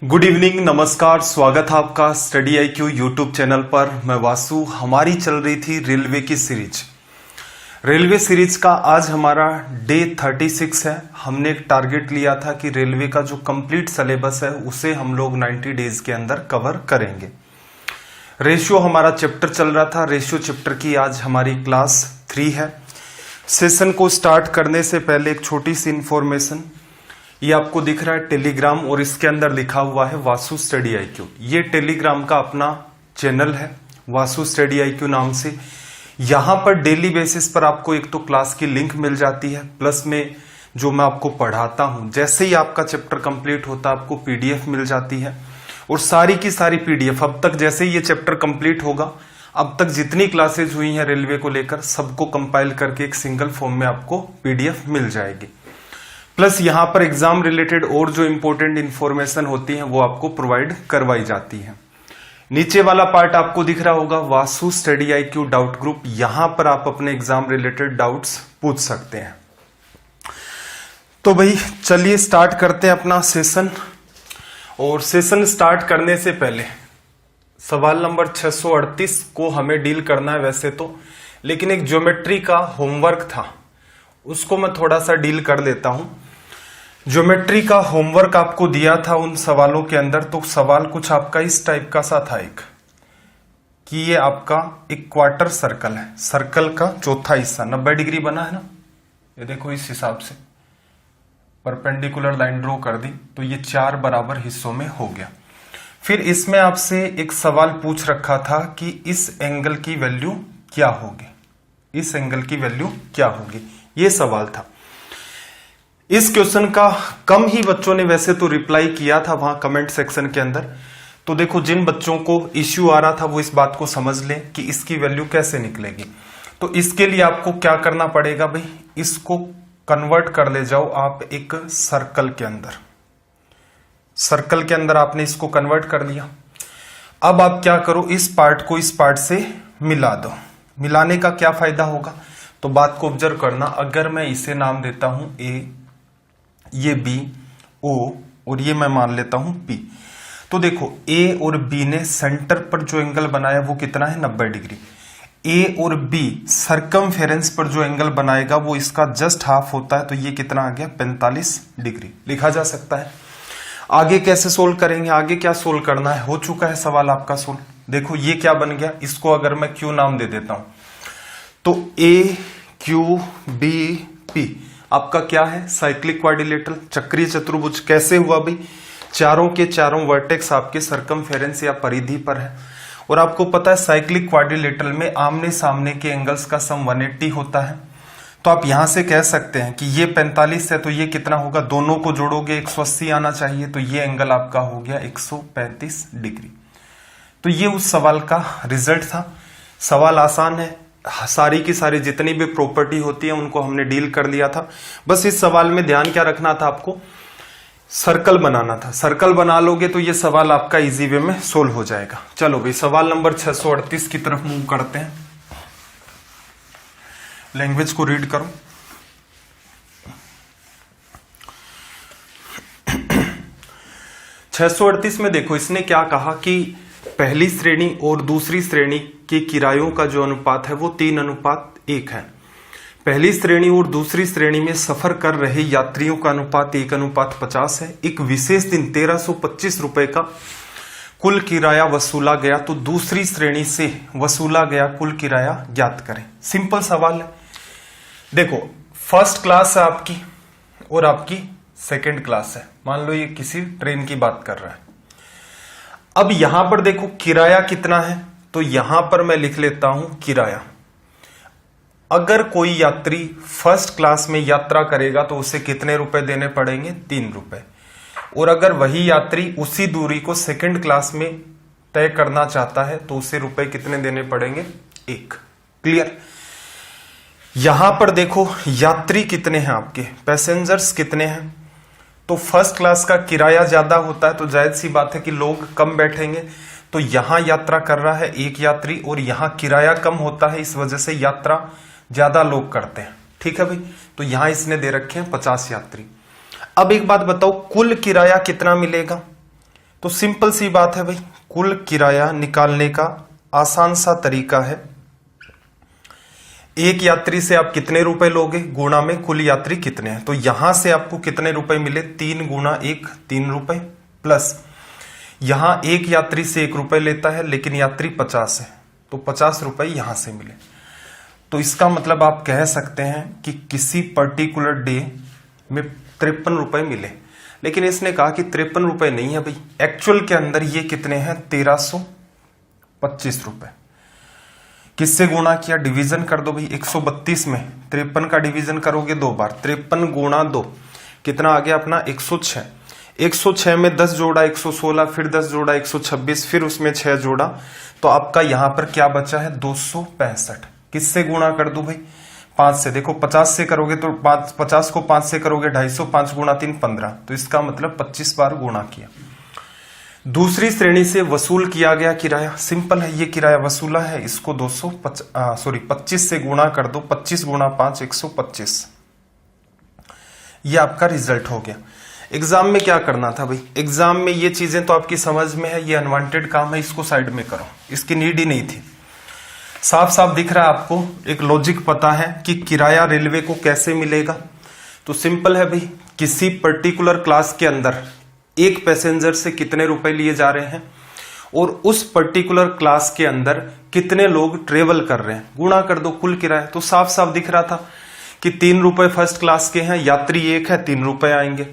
Good evening, नमस्कार, स्वागत है आपका स्टडी IQ यूट्यूब चैनल पर। मैं वासु। हमारी चल रही थी रेलवे की सीरीज। रेलवे सीरीज का आज हमारा डे 36 है। हमने एक टारगेट लिया था कि रेलवे का जो कंप्लीट सिलेबस है उसे हम लोग 90 डेज के अंदर कवर करेंगे। रेशियो हमारा चैप्टर चल रहा था। रेशियो चैप्टर की आज हमारी क्लास 3 है। सेशन को स्टार्ट करने से पहले एक छोटी सी इंफॉर्मेशन, ये आपको दिख रहा है टेलीग्राम और इसके अंदर लिखा हुआ है वासु स्टडी IQ। ये टेलीग्राम का अपना चैनल है वासु स्टडी IQ नाम से। यहां पर डेली बेसिस पर आपको एक तो क्लास की लिंक मिल जाती है, प्लस में जो मैं आपको पढ़ाता हूं, जैसे ही आपका चैप्टर कंप्लीट होता है आपको PDF मिल जाती है। और सारी की सारी PDF अब तक, जैसे ही ये चैप्टर कंप्लीट होगा, अब तक जितनी क्लासेज हुई हैं रेलवे को लेकर, सबको कंपाइल करके एक सिंगल फॉर्म में आपको PDF मिल जाएगी। प्लस यहां पर एग्जाम रिलेटेड और जो इंपॉर्टेंट इंफॉर्मेशन होती है वो आपको प्रोवाइड करवाई जाती है। नीचे वाला पार्ट आपको दिख रहा होगा Vasu study IQ doubt group. यहां पर आप अपने एग्जाम रिलेटेड डाउट्स पूछ सकते हैं। तो भाई चलिए स्टार्ट करते हैं अपना सेशन। और सेशन स्टार्ट करने से पहले सवाल नंबर 638 को हमें डील करना है वैसे तो, लेकिन एक ज्योमेट्री का होमवर्क था, उसको मैं थोड़ा सा डील कर लेता हूं। ज्योमेट्री का होमवर्क आपको दिया था उन सवालों के अंदर, तो सवाल कुछ आपका इस टाइप का सा था एक, कि ये आपका एक क्वार्टर सर्कल है, सर्कल का चौथा हिस्सा 90 डिग्री बना है ना, ये देखो इस हिसाब से परपेंडिकुलर लाइन ड्रॉ कर दी, तो ये 4 बराबर हिस्सों में हो गया। फिर इसमें आपसे एक सवाल पूछ रखा था कि इस एंगल की वैल्यू क्या होगी, इस एंगल की वैल्यू क्या होगी, ये सवाल था। इस क्वेश्चन का कम ही बच्चों ने वैसे तो रिप्लाई किया था वहां कमेंट सेक्शन के अंदर। तो देखो, जिन बच्चों को इश्यू आ रहा था वो इस बात को समझ लें कि इसकी वैल्यू कैसे निकलेगी। तो इसके लिए आपको क्या करना पड़ेगा भाई, इसको कन्वर्ट कर ले जाओ आप एक सर्कल के अंदर। सर्कल के अंदर आपने इसको कन्वर्ट कर लिया। अब आप क्या करो, इस पार्ट को इस पार्ट से मिला दो। मिलाने का क्या फायदा होगा, तो बात को ऑब्जर्व करना। अगर मैं इसे नाम देता हूं A, ये B, O और ये मैं मान लेता हूं P, तो देखो A और B ने सेंटर पर जो एंगल बनाया वो कितना है, 90 डिग्री। A और B सर्कमफेरेंस पर जो एंगल बनाएगा वो इसका जस्ट हाफ होता है, तो ये कितना आ गया, 45 डिग्री लिखा जा सकता है। आगे कैसे सोल्व करेंगे, आगे क्या सोल्व करना है, हो चुका है सवाल आपका सोल्व। देखो ये क्या बन गया, इसको अगर मैं Q नाम दे देता हूं तो A Q B P आपका क्या है, साइक्लिक क्वाड्रिलेटरल चक्रीय चतुर्भुज। कैसे हुआ भाई, चारों के चारों वर्टेक्स आपके सर्कमफेरेंस या परिधि पर है। और आपको पता है साइक्लिक क्वाड्रिलेटरल में आमने सामने के एंगल्स का सम 180 होता है। तो आप यहां से कह सकते हैं कि ये 45 है तो ये कितना होगा, दोनों को जोड़ोगे 180 आना चाहिए, तो ये एंगल आपका हो गया 135 डिग्री। तो ये उस सवाल का रिजल्ट था। सवाल आसान है, सारी की सारी जितनी भी प्रॉपर्टी होती है उनको हमने डील कर लिया था। बस इस सवाल में ध्यान क्या रखना था, आपको सर्कल बनाना था। सर्कल बना लोगे तो ये सवाल आपका इजी वे में सोल्व हो जाएगा। चलो भाई सवाल नंबर 638 की तरफ मूव करते हैं। लैंग्वेज को रीड करो। (638) में देखो इसने क्या कहा कि पहली श्रेणी और दूसरी श्रेणी के किरायों का जो अनुपात है वो 3:1 है। पहली श्रेणी और दूसरी श्रेणी में सफर कर रहे यात्रियों का अनुपात 1:50 है। एक विशेष दिन 1325 रुपए का कुल किराया वसूला गया, तो दूसरी श्रेणी से वसूला गया कुल किराया ज्ञात करें। सिंपल सवाल है। देखो फर्स्ट क्लास है आपकी और आपकी सेकेंड क्लास है, मान लो ये किसी ट्रेन की बात कर रहा है। अब यहां पर देखो किराया कितना है, तो यहां पर मैं लिख लेता हूं किराया। अगर कोई यात्री फर्स्ट क्लास में यात्रा करेगा तो उसे कितने रुपए देने पड़ेंगे, 3 रुपए। और अगर वही यात्री उसी दूरी को सेकंड क्लास में तय करना चाहता है तो उसे रुपए कितने देने पड़ेंगे, 1। क्लियर। यहां पर देखो यात्री कितने हैं आपके, पैसेंजर्स कितने हैं, तो फर्स्ट क्लास का किराया ज्यादा होता है तो जायज सी बात है कि लोग कम बैठेंगे। तो यहां यात्रा कर रहा है एक यात्री और यहां किराया कम होता है, इस वजह से यात्रा ज्यादा लोग करते हैं। ठीक है भाई, तो यहां इसने दे रखे हैं 50 यात्री। अब एक बात बताओ, कुल किराया कितना मिलेगा, तो सिंपल सी बात है भाई, कुल किराया निकालने का आसान सा तरीका है, एक यात्री से आप कितने रुपए लोगे गुणा में कुल यात्री कितने हैं। तो यहां से आपको कितने रुपए मिले, 3 गुणा 1 3 रुपए, प्लस यहां एक यात्री से 1 रुपए लेता है लेकिन यात्री 50 है तो 50 रुपए यहां से मिले। तो इसका मतलब आप कह सकते हैं कि किसी पर्टिकुलर डे में 53 रुपए मिले, लेकिन इसने कहा कि 53 रुपए नहीं है भाई, एक्चुअल के अंदर ये कितने हैं 1325 रुपए। किससे गुणा किया, डिवीजन कर दो भाई, 132 में 53 का डिवीजन करोगे 2 बार, 53 गुणा 2 कितना आ गया अपना 106, 106 में 10 जोड़ा 116, फिर 10 जोड़ा 126, फिर उसमें 6 जोड़ा, तो आपका यहां पर क्या बचा है 265। किससे गुणा कर दो भाई 5 से, देखो 50 से करोगे तो 50 को 5 से करोगे 250, 5 गुणा 3 15, तो इसका मतलब 25 बार गुणा किया। दूसरी श्रेणी से वसूल किया गया किराया, सिंपल है, ये किराया वसूला है, इसको 25 से गुणा कर दो, 25 गुणा 5 125, ये आपका रिजल्ट हो गया। एग्जाम में क्या करना था भाई, एग्जाम में ये चीजें तो आपकी समझ में है, ये अनवांटेड काम है, इसको साइड में करो, इसकी नीड ही नहीं थी। साफ साफ दिख रहा है आपको, एक लॉजिक पता है कि किराया रेलवे को कैसे मिलेगा। तो सिंपल है भाई, किसी पर्टिकुलर क्लास के अंदर एक पैसेंजर से कितने रुपए लिए जा रहे हैं और उस पर्टिकुलर क्लास के अंदर कितने लोग ट्रेवल कर रहे हैं, गुणा कर दो कुल किराया। तो साफ साफ दिख रहा था कि 3 रुपए फर्स्ट क्लास के हैं, यात्री 1 है, 3 रुपए आएंगे।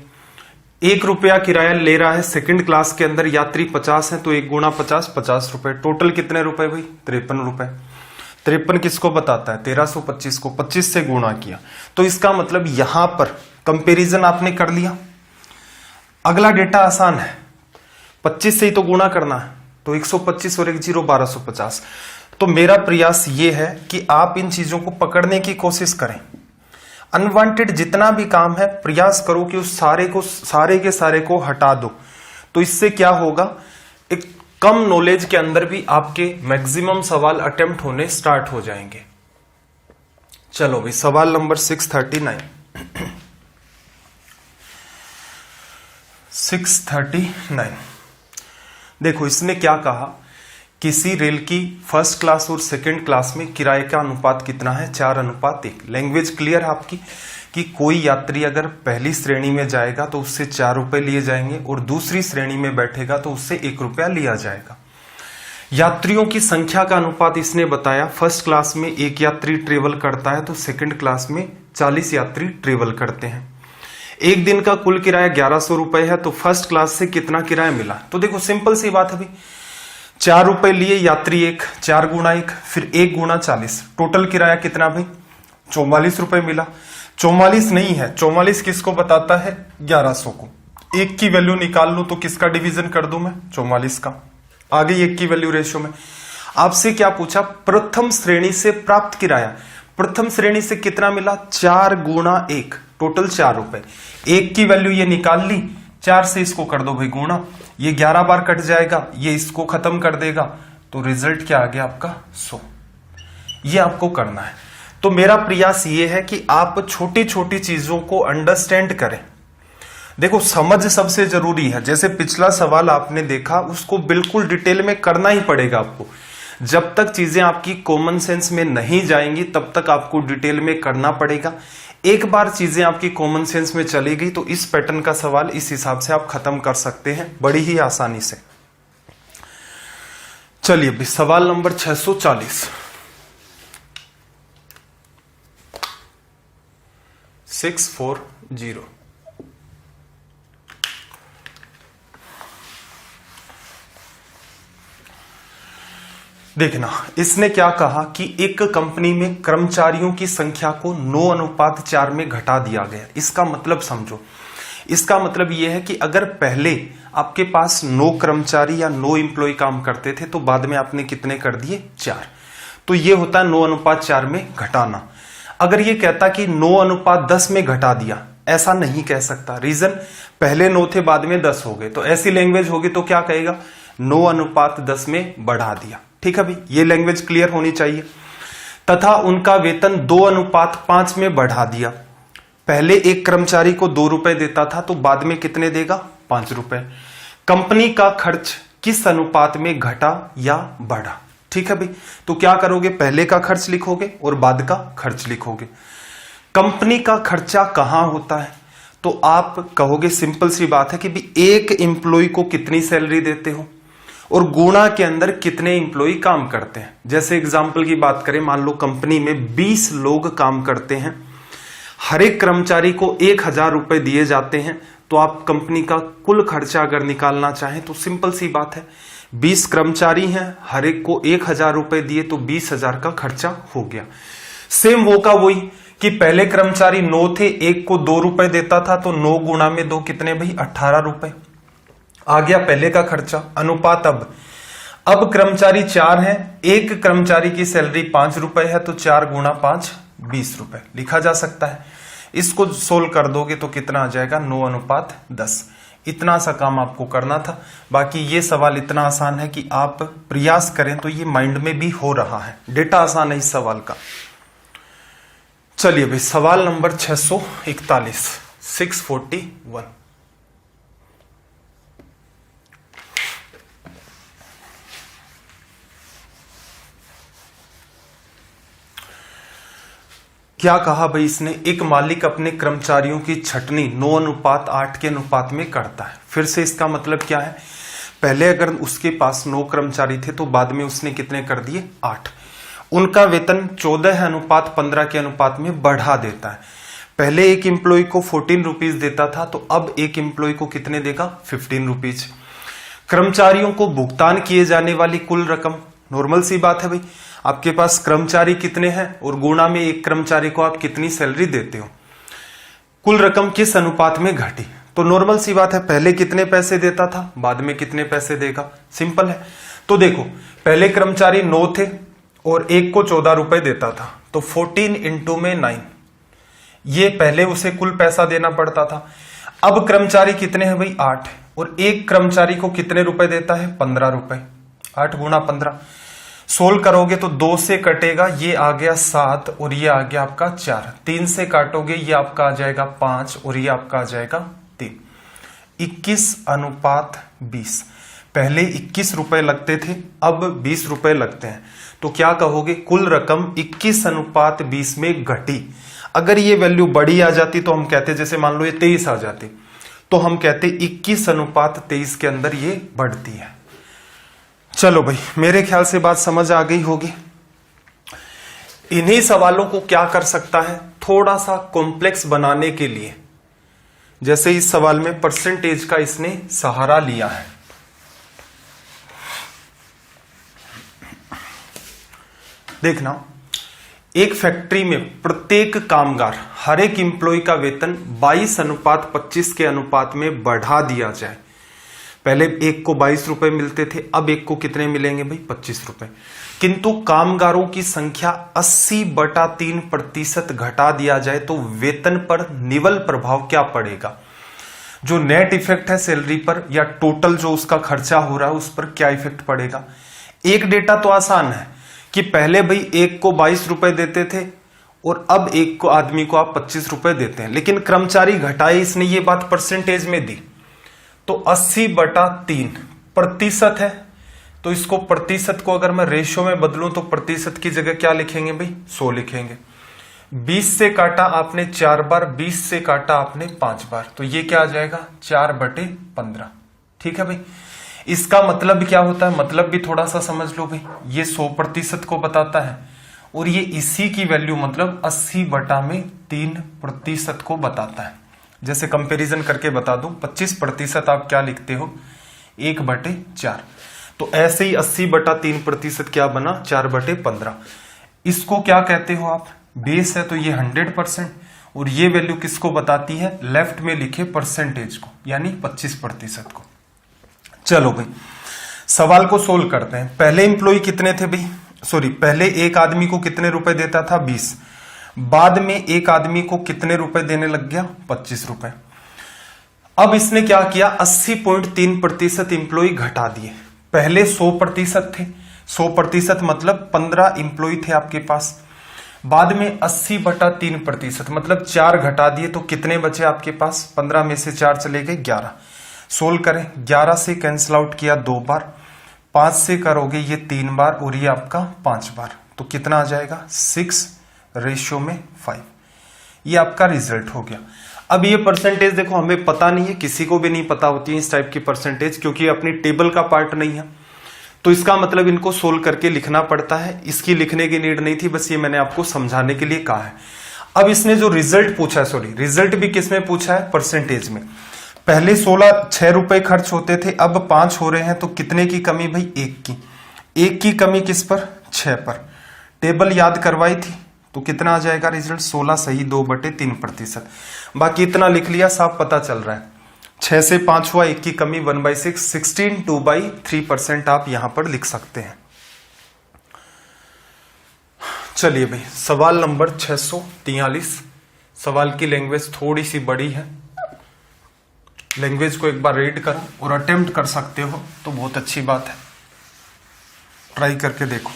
1 रुपया किराया ले रहा है सेकंड क्लास के अंदर, यात्री 50 है, तो 1 गुणा 50 50 रुपए, टोटल कितने रुपए भाई 53 रुपए। 53 किसको बताता है 1325 को, 25 से गुणा किया। तो इसका मतलब यहां पर कंपैरिजन आपने कर लिया। अगला डेटा आसान है, 25 से ही तो गुणा करना है, तो 125 और 1 0 1250। तो मेरा प्रयास ये है कि आप इन चीजों को पकड़ने की कोशिश करें। अनवांटेड जितना भी काम है प्रयास करो कि उस सारे के सारे को हटा दो। तो इससे क्या होगा, एक कम नॉलेज के अंदर भी आपके मैक्सिमम सवाल अटेम्प्ट होने स्टार्ट हो जाएंगे। चलो भाई सवाल नंबर 639। देखो इसने क्या कहा, किसी रेल की फर्स्ट क्लास और सेकंड क्लास में किराए का अनुपात कितना है 4:1। लैंग्वेज क्लियर है आपकी कि कोई यात्री अगर पहली श्रेणी में जाएगा तो उससे 4 रुपए लिए जाएंगे और दूसरी श्रेणी में बैठेगा तो उससे 1 रुपया लिया जाएगा। यात्रियों की संख्या का अनुपात इसने बताया, फर्स्ट क्लास में 1 यात्री ट्रेवल करता है तो सेकंड क्लास में 40 यात्री ट्रेवल करते हैं। एक दिन का कुल किराया 1100 रुपए है, तो फर्स्ट क्लास से कितना किराया मिला। तो देखो सिंपल सी बात है भाई, 4 रुपए लिए यात्री 1, 4 गुणा 1 फिर 1 गुणा 40, टोटल किराया कितना भाई 44 रुपए मिला। 44 नहीं है, 44 किसको बताता है 1100 को। 1 की वैल्यू निकाल लूं तो किसका डिवीजन कर दूं मैं 44 का, आ गई 1 की वैल्यू रेशियो में। आपसे क्या पूछा, प्रथम श्रेणी से प्राप्त किराया, प्रथम श्रेणी से कितना मिला 4 गुणा 1, टोटल 4 रुपए। 1 की वैल्यू ये निकाल ली, 4 से इसको कर दो भाई गुणा, ये 11 बार कट जाएगा, ये इसको खत्म कर देगा, तो रिजल्ट क्या आ गया आपका 100। ये आपको करना है। तो मेरा प्रयास ये है कि आप छोटी छोटी चीजों को अंडरस्टैंड करें। देखो समझ सबसे जरूरी है, जैसे पिछला सवाल आपने देखा उसको बिल्कुल डिटेल में करना ही पड़ेगा आपको। जब तक चीजें आपकी कॉमन सेंस में नहीं जाएंगी तब तक आपको डिटेल में करना पड़ेगा। एक बार चीजें आपकी कॉमन सेंस में चली गई तो इस पैटर्न का सवाल इस हिसाब से आप खत्म कर सकते हैं बड़ी ही आसानी से। चलिए अभी सवाल नंबर 640। 640। देखना, इसने क्या कहा कि एक कंपनी में कर्मचारियों की संख्या को 9:4 में घटा दिया गया। इसका मतलब समझो, इसका मतलब यह है कि अगर पहले आपके पास 9 कर्मचारी या 9 एम्प्लॉय काम करते थे तो बाद में आपने कितने कर दिए 4, तो ये होता है 9:4 में घटाना। अगर ये कहता कि 9:10 में घटा दिया, ऐसा नहीं कह सकता। रीजन, पहले 9 थे बाद में 10 हो गए, तो ऐसी लैंग्वेज होगी तो क्या कहेगा 9:10 में बढ़ा दिया। ठीक है भाई, ये लैंग्वेज क्लियर होनी चाहिए। तथा उनका वेतन 2:5 में बढ़ा दिया। पहले एक कर्मचारी को 2 रुपए देता था तो बाद में कितने देगा 5 रुपए। कंपनी का खर्च किस अनुपात में घटा या बढ़ा। ठीक है भाई, तो क्या करोगे, पहले का खर्च लिखोगे और बाद का खर्च लिखोगे। कंपनी का खर्चा कहां होता है, तो आप कहोगे सिंपल सी बात है कि भी एक एम्प्लॉय को कितनी सैलरी देते हो और गुणा के अंदर कितने एम्प्लॉय काम करते हैं। जैसे एग्जांपल की बात करें, मान लो कंपनी में 20 लोग काम करते हैं, हर एक कर्मचारी को 1000 रुपए दिए जाते हैं, तो आप कंपनी का कुल खर्चा अगर निकालना चाहें तो सिंपल सी बात है, 20 कर्मचारी हैं, हर एक को 1000 रुपए दिए तो 20,000 का खर्चा हो गया। सेम वो का वही कि पहले कर्मचारी 9 थे, एक को 2 रुपए देता था, तो 9 गुणा में 2 कितने भाई, 18 रुपए आ गया पहले का खर्चा। अनुपात अब कर्मचारी 4 हैं, एक कर्मचारी की सैलरी 5 रुपए है, तो 4 गुणा 5 20 रुपए लिखा जा सकता है। इसको सोल्व कर दोगे तो कितना आ जाएगा, 9:10। इतना सा काम आपको करना था। बाकी ये सवाल इतना आसान है कि आप प्रयास करें तो ये माइंड में भी हो रहा है। डेटा आसान है इस सवाल का। चलिए भाई, सवाल नंबर 641, 641। क्या कहा भाई इसने, एक मालिक अपने कर्मचारियों की छटनी 9:8 के अनुपात में करता है। फिर से इसका मतलब क्या है, पहले अगर उसके पास 9 कर्मचारी थे तो बाद में उसने कितने कर दिए, 8। उनका वेतन 14:15 के अनुपात में बढ़ा देता है। पहले एक एम्प्लॉय को 14 रुपीज देता था, तो अब एक एम्प्लॉय को कितने देगा, 15 रुपीज। कर्मचारियों को भुगतान किए जाने वाली कुल रकम, नॉर्मल सी बात है भाई, आपके पास कर्मचारी कितने हैं और गुणा में एक कर्मचारी को आप कितनी सैलरी देते हो, कुल रकम किस अनुपात में घटी। तो नॉर्मल सी बात है, पहले कितने पैसे देता था, बाद में कितने पैसे देगा, सिंपल है। तो देखो, पहले कर्मचारी 9 थे और एक को 14 रुपए देता था, तो 14 इंटू में 9, ये पहले उसे कुल पैसा देना पड़ता था। अब कर्मचारी कितने हैं भाई, 8, और एक कर्मचारी को कितने रुपए देता है, 15 रुपए। 8 गुणा 15 सोल्व करोगे तो 2 से कटेगा, ये आ गया 7 और ये आ गया आपका 4। 3 से काटोगे, ये आपका आ जाएगा 5 और ये आपका आ जाएगा 3। 21:20। पहले 21 रुपए लगते थे, अब 20 रुपए लगते हैं, तो क्या कहोगे, कुल रकम 21:20 में घटी। अगर ये वैल्यू बड़ी आ जाती तो हम कहते, जैसे मान लो ये 23 आ जाती, तो हम कहते 21:23 के अंदर ये बढ़ती है। चलो भाई, मेरे ख्याल से बात समझ आ गई होगी। इन्हीं सवालों को क्या कर सकता है, थोड़ा सा कॉम्प्लेक्स बनाने के लिए, जैसे इस सवाल में परसेंटेज का इसने सहारा लिया है। देखना, एक फैक्ट्री में प्रत्येक कामगार, हर एक एम्प्लॉय का वेतन 22:25 के अनुपात में बढ़ा दिया जाए। पहले एक को 22 रुपए मिलते थे, अब एक को कितने मिलेंगे भाई, 25 रुपए। किंतु कामगारों की संख्या 80/3% घटा दिया जाए तो वेतन पर निवल प्रभाव क्या पड़ेगा, जो नेट इफेक्ट है सैलरी पर या टोटल जो उसका खर्चा हो रहा है उस पर क्या इफेक्ट पड़ेगा। एक डेटा तो आसान है कि पहले भाई एक को 22 रुपए देते थे और अब एक को आदमी को आप 25 रुपए देते हैं, लेकिन कर्मचारी घटाए, इसने ये बात परसेंटेज में दी, तो 80/3% है। तो इसको प्रतिशत को अगर मैं रेशियो में बदलूं तो प्रतिशत की जगह क्या लिखेंगे भाई, 100 लिखेंगे। 20 से काटा आपने 4 बार, 20 से काटा आपने 5 बार, तो ये क्या आ जाएगा, 4/15। ठीक है भाई, इसका मतलब क्या होता है, मतलब भी थोड़ा सा समझ लो भाई, ये 100% को बताता है और ये इसी की वैल्यू मतलब 80/3% को बताता है। जैसे कंपैरिजन करके बता दूं, 25% आप क्या लिखते हो, 1/4, तो ऐसे ही 80/3% क्या बना, 4/15। इसको क्या कहते हो आप, बेस है, तो ये 100%, और ये वैल्यू किसको बताती है, लेफ्ट में लिखे परसेंटेज को, यानी 25% को। चलो भाई, सवाल को सोल्व करते हैं। पहले एम्प्लॉय कितने थे भाई, सॉरी, पहले एक आदमी को कितने रुपए देता था, 20। बाद में एक आदमी को कितने रुपए देने लग गया, 25 रुपए। अब इसने क्या किया, 80.3% एम्प्लॉय घटा दिए। पहले 100% थे, 100% मतलब 15 एम्प्लॉय थे आपके पास। बाद में 80/3% मतलब 4 घटा दिए, तो कितने बचे आपके पास, 15 में से 4 चले गए 11। सोल्व करें, 11 से कैंसिल आउट किया 2 बार, 5 से करोगे ये 3 बार और ये आपका 5 बार, तो कितना आ जाएगा 6:5। ये आपका रिजल्ट हो गया। अब ये परसेंटेज देखो हमें पता नहीं है, किसी को भी नहीं पता होती है इस टाइप की परसेंटेज, क्योंकि अपनी टेबल का पार्ट नहीं है, तो इसका मतलब इनको सोल्व करके लिखना पड़ता है। इसकी लिखने की नीड नहीं थी, बस ये मैंने आपको समझाने के लिए कहा है। अब इसने जो रिजल्ट पूछा है, सॉरी रिजल्ट भी किस में पूछा है, परसेंटेज में। पहले 6 रुपए खर्च होते थे, अब 5 हो रहे हैं, तो कितने की कमी भाई, 1 की। 1 की कमी किस पर, 6 पर। टेबल याद करवाई थी, तो कितना आ जाएगा रिजल्ट, 16 सही 2/3%। बाकी इतना लिख लिया, साफ पता चल रहा है। 6 से 5 हुआ, 1 की कमी 1/6, 16 2/3% आप यहां पर लिख सकते हैं। चलिए भाई, सवाल नंबर 643। सवाल की लैंग्वेज थोड़ी सी बड़ी है, लैंग्वेज को एक बार रीड करो और अटेम्प्ट कर सकते हो तो बहुत अच्छी बात है, ट्राई करके देखो।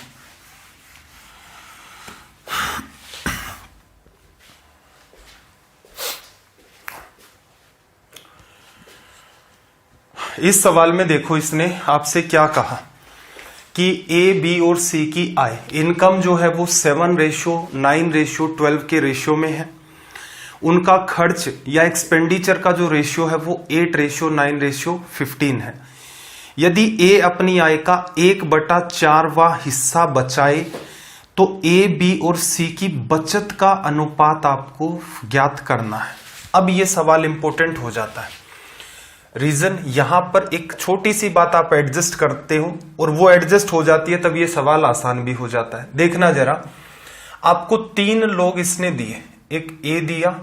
इस सवाल में देखो इसने आपसे क्या कहा कि ए, बी और सी की आय, इनकम जो है वो 7:9:12 के रेशियो में है। उनका खर्च या एक्सपेंडिचर का जो रेशियो है वो 8:9:15 है। यदि ए अपनी आय का 1/4वां हिस्सा बचाए तो ए, बी और सी की बचत का अनुपात आपको ज्ञात करना है। अब ये सवाल इंपॉर्टेंट हो जाता है। रीजन, यहां पर एक छोटी सी बात आप एडजस्ट करते हो और वो एडजस्ट हो जाती है, तब ये सवाल आसान भी हो जाता है। देखना जरा, आपको 3 लोग इसने दिए, एक ए दिया,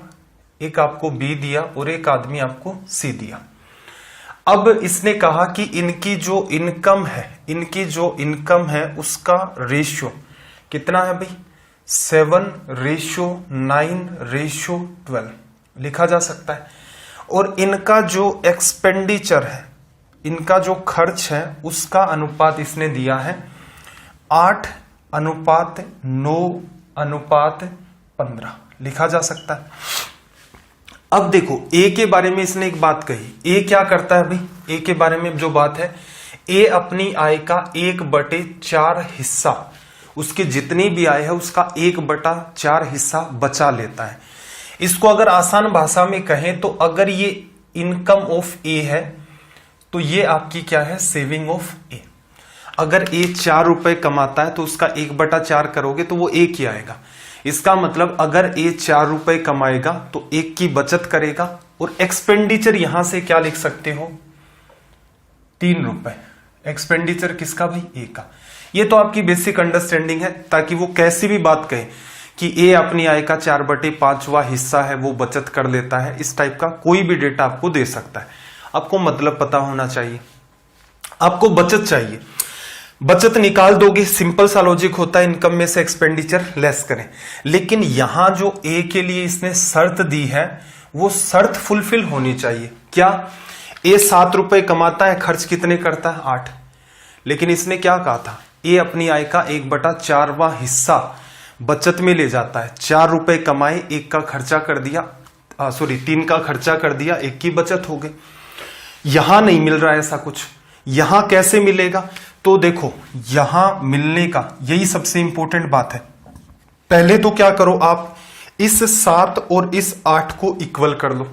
एक आपको बी दिया और एक आदमी आपको सी दिया। अब इसने कहा कि इनकी जो इनकम है उसका रेशियो कितना है भाई, 7:9:12 लिखा जा सकता है। और इनका जो एक्सपेंडिचर है, इनका जो खर्च है, उसका अनुपात इसने दिया है 8:9:15 लिखा जा सकता है। अब देखो ए के बारे में इसने एक बात कही। ए क्या करता है भाई, ए के बारे में जो बात है, ए अपनी आय का 1/4 हिस्सा, उसकी जितनी भी आय है उसका 1/4 हिस्सा बचा लेता है। इसको अगर आसान भाषा में कहें तो अगर ये इनकम ऑफ ए है तो ये आपकी क्या है, सेविंग ऑफ ए। अगर ए 4 रुपए कमाता है तो उसका 1/4 करोगे तो वो 1 ही आएगा। इसका मतलब अगर ए 4 रुपए कमाएगा तो 1 की बचत करेगा। और एक्सपेंडिचर यहां से क्या लिख सकते हो, 3 रुपए। एक्सपेंडिचर किसका भाई, ए का। ये तो आपकी बेसिक अंडरस्टैंडिंग है, ताकि वो कैसी भी बात कहे कि ए अपनी आय का 4/5वां हिस्सा है वो बचत कर लेता है, इस टाइप का कोई भी डेटा आपको दे सकता है। आपको मतलब पता होना चाहिए, आपको बचत चाहिए, बचत निकाल दोगे, सिंपल सा लॉजिक होता है, इनकम में से एक्सपेंडिचर लेस करें। लेकिन यहां जो ए के लिए इसने शर्त दी है वो शर्त फुलफिल होनी चाहिए। क्या, ए 7 रुपए कमाता है, खर्च कितने करता है, 8। लेकिन इसने क्या कहा था, ए अपनी आय का 1/4वां हिस्सा बचत में ले जाता है। 4 रुपए कमाए, 1 का खर्चा कर दिया, 3 का खर्चा कर दिया, 1 की बचत हो गई। यहां नहीं मिल रहा है ऐसा कुछ, यहां कैसे मिलेगा, तो देखो यहां मिलने का यही सबसे इंपॉर्टेंट बात है। पहले तो क्या करो, आप इस 7 और इस 8 को इक्वल कर लो।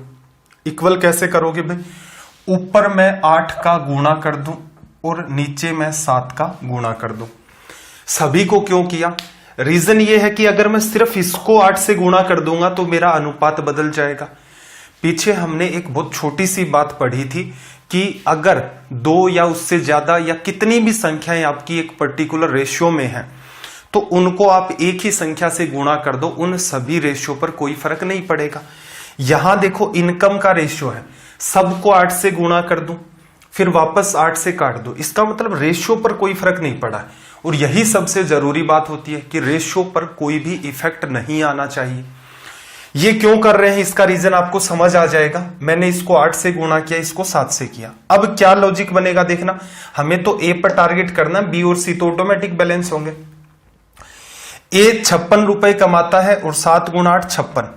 इक्वल कैसे करोगे भाई, ऊपर मैं 8 का गुणा कर दूं और नीचे मैं 7 का गुणा कर दूं। सभी को क्यों किया, रीजन ये है कि अगर मैं सिर्फ इसको 8 से गुणा कर दूंगा तो मेरा अनुपात बदल जाएगा। पीछे हमने एक बहुत छोटी सी बात पढ़ी थी कि अगर 2 या उससे ज्यादा या कितनी भी संख्याएं आपकी एक पर्टिकुलर रेशियो में हैं तो उनको आप एक ही संख्या से गुणा कर दो, उन सभी रेशियो पर कोई फर्क नहीं पड़ेगा। यहां देखो इनकम का रेशियो है, सबको 8 से गुणा कर दूं फिर वापस 8 से काट दो, इसका मतलब रेशियो पर कोई फर्क नहीं पड़ा है। और यही सबसे जरूरी बात होती है कि रेशियो पर कोई भी इफेक्ट नहीं आना चाहिए। ये क्यों कर रहे हैं इसका रीजन आपको समझ आ जाएगा। मैंने इसको 8 से गुणा किया, इसको 7 से किया। अब क्या लॉजिक बनेगा देखना, हमें तो ए पर टारगेट करना, बी और सी तो ऑटोमेटिक बैलेंस होंगे। ए 56 रुपए कमाता है और 7 × 8 56।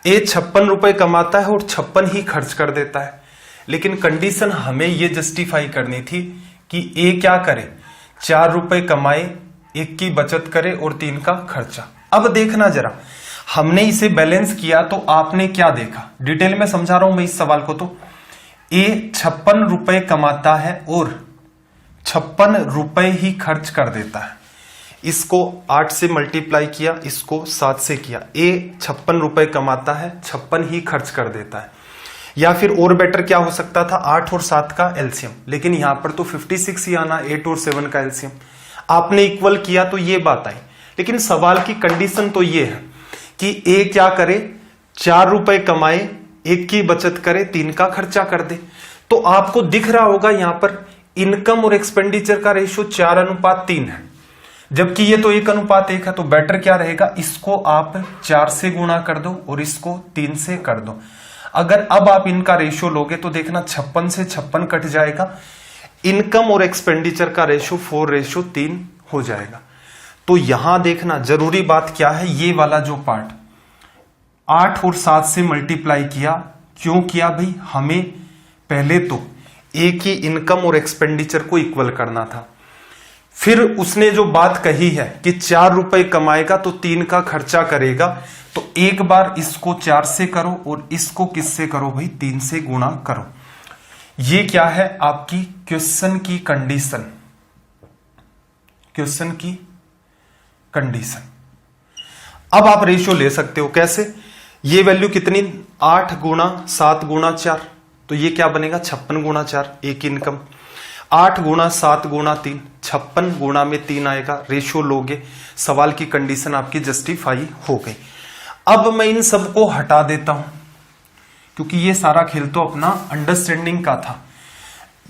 ए 56 रुपए कमाता है और 56 ही खर्च कर देता है। लेकिन कंडीशन हमें ये जस्टिफाई करनी थी कि ए क्या करे, 4 रुपए कमाए, 1 की बचत करे और 3 का खर्चा। अब देखना जरा, हमने इसे बैलेंस किया तो आपने क्या देखा, डिटेल में समझा रहा हूं मैं इस सवाल को। तो ए 56 रुपए कमाता है और 56 रुपए ही खर्च कर देता है। इसको 8 से मल्टीप्लाई किया, इसको 7 से किया। ए 56 रुपए कमाता है, 56 ही खर्च कर देता है। या फिर और बेटर क्या हो सकता था, 8 और 7 का एलसीएम, लेकिन यहां पर तो 56 ही आना, 8 और 7 का एलसीएम। आपने इक्वल किया तो ये बात आई, लेकिन सवाल की कंडीशन तो ये है कि ए क्या करे, 4 रुपए कमाए, 1 की बचत करे, 3 का खर्चा कर दे। तो आपको दिख रहा होगा यहां पर इनकम और एक्सपेंडिचर का रेशियो 4:3 है, जबकि ये तो 1:1 है। तो बेटर क्या रहेगा, इसको आप 4 से गुणा कर दो और इसको 3 से कर दो। अगर अब आप इनका रेशियो लोगे तो देखना 56 से 56 कट जाएगा, इनकम और एक्सपेंडिचर का रेशियो 4:3 हो जाएगा। तो यहां देखना जरूरी बात क्या है, ये वाला जो पार्ट 8 और 7 से मल्टीप्लाई किया, क्यों किया भाई, हमें पहले तो ए की इनकम और एक्सपेंडिचर को इक्वल करना था। फिर उसने जो बात कही है कि 4 रुपए कमाएगा तो 3 का खर्चा करेगा, तो एक बार इसको 4 से करो और इसको किससे करो भाई, 3 से गुणा करो। ये क्या है, आपकी क्वेश्चन की कंडीशन, क्वेश्चन की कंडीशन। अब आप रेशियो ले सकते हो कैसे, ये वैल्यू कितनी, 8 गुणा 7 गुणा 4, तो ये क्या बनेगा 56 गुणा 4, एक इनकम। 8 गुणा 7 गुणा 3, 56 गुणा में 3 आएगा, रेशियो लोगे, सवाल की कंडीशन आपकी जस्टिफाई हो गई। अब मैं इन सबको हटा देता हूं, क्योंकि ये सारा खेल तो अपना अंडरस्टैंडिंग का था।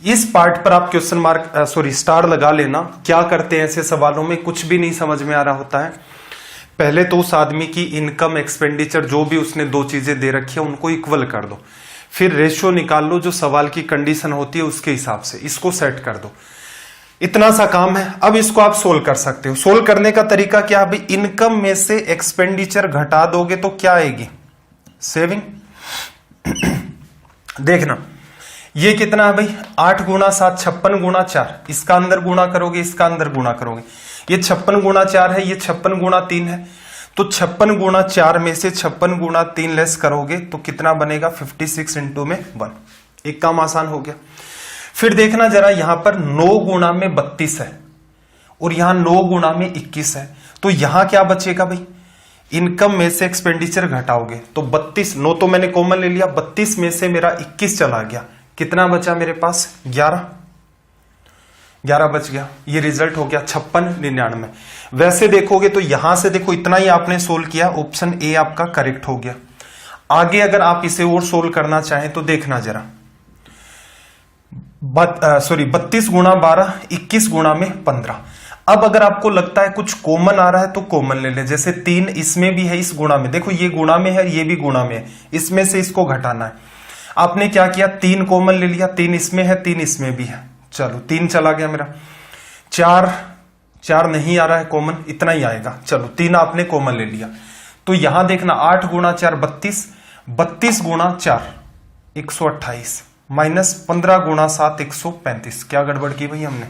इस पार्ट पर आप क्वेश्चन मार्क स्टार लगा लेना। क्या करते हैं ऐसे सवालों में, कुछ भी नहीं समझ में आ रहा होता है, पहले तो उस आदमी की इनकम एक्सपेंडिचर जो भी उसने 2 चीजें दे रखी है उनको इक्वल कर दो, फिर रेशियो निकाल लो, जो सवाल की कंडीशन होती है उसके हिसाब से इसको सेट कर दो। इतना सा काम है। अब इसको आप सोल्व कर सकते हो। सोल्व करने का तरीका क्या है भाई, इनकम में से एक्सपेंडिचर घटा दोगे तो क्या आएगी, सेविंग। देखना ये कितना है भाई, 8 गुणा 7, 56 गुणा 4, इसका अंदर गुणा करोगे, इसका अंदर गुणा करोगे, ये 56 गुणा 4 है, ये 56 गुणा 3 है, तो 56 गुणा 4 में से 56 गुणा 3 लेस करोगे तो कितना बनेगा, 56 इंटू में 1। एक काम आसान हो गया। फिर देखना जरा, यहां पर 9 गुणा में 32 है और यहां 9 गुणा में 21 है, तो यहां क्या बचेगा भाई, इनकम में से एक्सपेंडिचर घटाओगे तो 32, 9 तो मैंने कॉमन ले लिया, 32 में से मेरा 21 चला गया, कितना बचा मेरे पास, 11 बच गया। ये रिजल्ट हो गया 5699। वैसे देखोगे तो यहां से देखो इतना ही आपने सोल्व किया, ऑप्शन ए आपका करेक्ट हो गया। आगे अगर आप इसे और सोल्व करना चाहें तो देखना जरा, 32 गुणा 12, 21 गुणा में 15। अब अगर आपको लगता है कुछ कॉमन आ रहा है तो कॉमन ले ले, जैसे 3 इसमें भी है, इस गुणा में देखो, ये गुणा में है, ये भी गुणा में है, इसमें से इसको घटाना है। आपने क्या किया, 3 कॉमन ले लिया, 3 इसमें है, 3 इसमें भी है, चलो 3 चला गया मेरा। 4 नहीं आ रहा है कॉमन, इतना ही आएगा, चलो 3 आपने कॉमन ले लिया। तो यहां देखना 8 गुणा 4 32, 32 गुणा 4 128, माइनस 15 गुणा 7 135। क्या गड़बड़ की भाई हमने,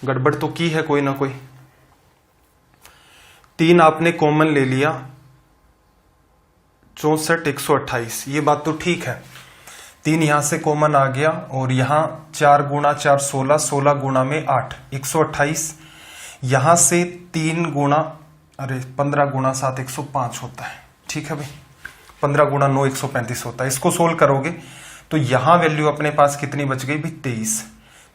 गड़बड़ तो की है कोई ना कोई। 3 आपने कॉमन ले लिया, 64 128, ये बात तो ठीक है। 3 यहां से कॉमन आ गया और यहां 4 गुणा 4 16, 16 गुणा में 8 128, यहां से 3 गुणा 15 गुणा 7 105 होता है, ठीक है भाई, 15 गुणा 9 135 होता है। इसको सोल्व करोगे तो यहां वैल्यू अपने पास कितनी बच गई भाई,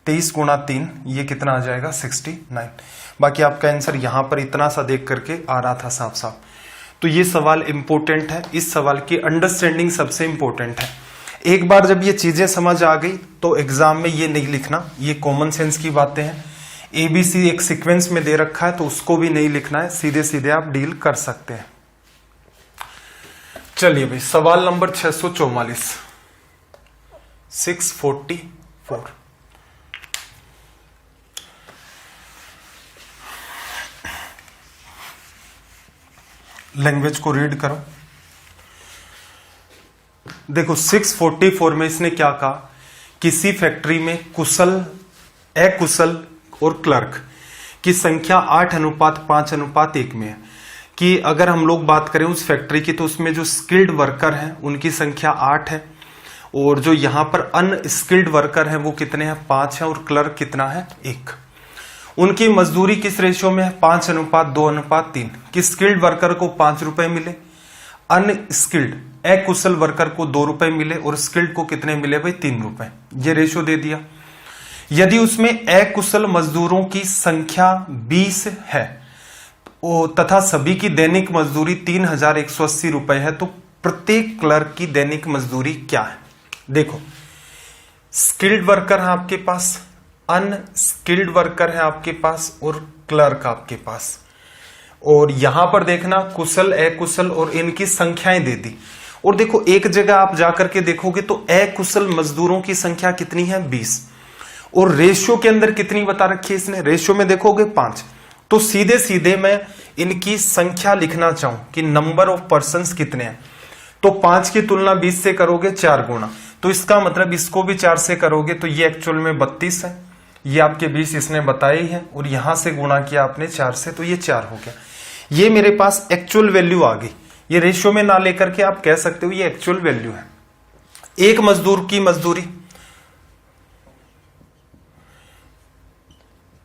23 गुणा 3, ये कितना आ जाएगा 69। बाकी आपका आंसर यहां पर इतना सा देख करके आ रहा था साफ साफ। तो ये सवाल इंपॉर्टेंट है, इस सवाल की अंडरस्टैंडिंग सबसे इंपॉर्टेंट है। एक बार जब ये चीजें समझ आ गई तो एग्जाम में ये नहीं लिखना, ये कॉमन सेंस की बातें हैं। एबीसी एक सीक्वेंस में दे रखा है तो उसको भी नहीं लिखना है, सीधे सीधे आप डील कर सकते हैं। चलिए भाई, सवाल नंबर 644, 644। लैंग्वेज को रीड करो। देखो 644 में इसने क्या कहा, किसी फैक्ट्री में कुशल, अकुशल और क्लर्क की संख्या 8:5:1 में है। कि अगर हम लोग बात करें उस फैक्ट्री की तो उसमें जो स्किल्ड वर्कर हैं उनकी संख्या 8 है, और जो यहां पर अनस्किल्ड वर्कर हैं वो कितने हैं, 5 हैं, और क्लर्क कितना है, 1। उनकी मजदूरी किस रेशियो में है, 5:2:3। कि स्किल्ड वर्कर को 5 रुपए मिले, अनस्किल्ड अकुशल वर्कर को 2 रुपए मिले, और स्किल्ड को कितने मिले भाई, 3 रुपए। ये रेशियो दे दिया। यदि उसमें अकुशल मजदूरों की संख्या 20 है तथा सभी की दैनिक मजदूरी 3180 रुपए है, तो प्रत्येक क्लर्क की दैनिक मजदूरी क्या है। देखो स्किल्ड वर्कर है आपके पास, अनस्किल्ड वर्कर है आपके पास, और क्लर्क आपके पास। और यहां पर देखना कुशल, अकुशल और इनकी संख्याएं दे दी। और देखो एक जगह आप जाकर के देखोगे तो अकुशल मजदूरों की संख्या कितनी है, 20, और रेशियो के अंदर कितनी बता रखी है इसने, रेशियो में देखोगे 5। तो सीधे सीधे मैं इनकी संख्या लिखना चाहूं कि नंबर ऑफ पर्सन्स कितने हैं, तो 5 की तुलना 20 से करोगे 4 गुना, तो इसका मतलब इसको भी 4 से करोगे तो ये एक्चुअल में 32 है। ये आपके 20 इसने बताई है, और यहां से गुणा किया आपने 4 से, तो ये 4 हो गया। ये मेरे पास एक्चुअल वैल्यू आ गई। ये रेशियो में ना लेकर के आप कह सकते हो ये एक्चुअल वैल्यू है। एक मजदूर की मजदूरी,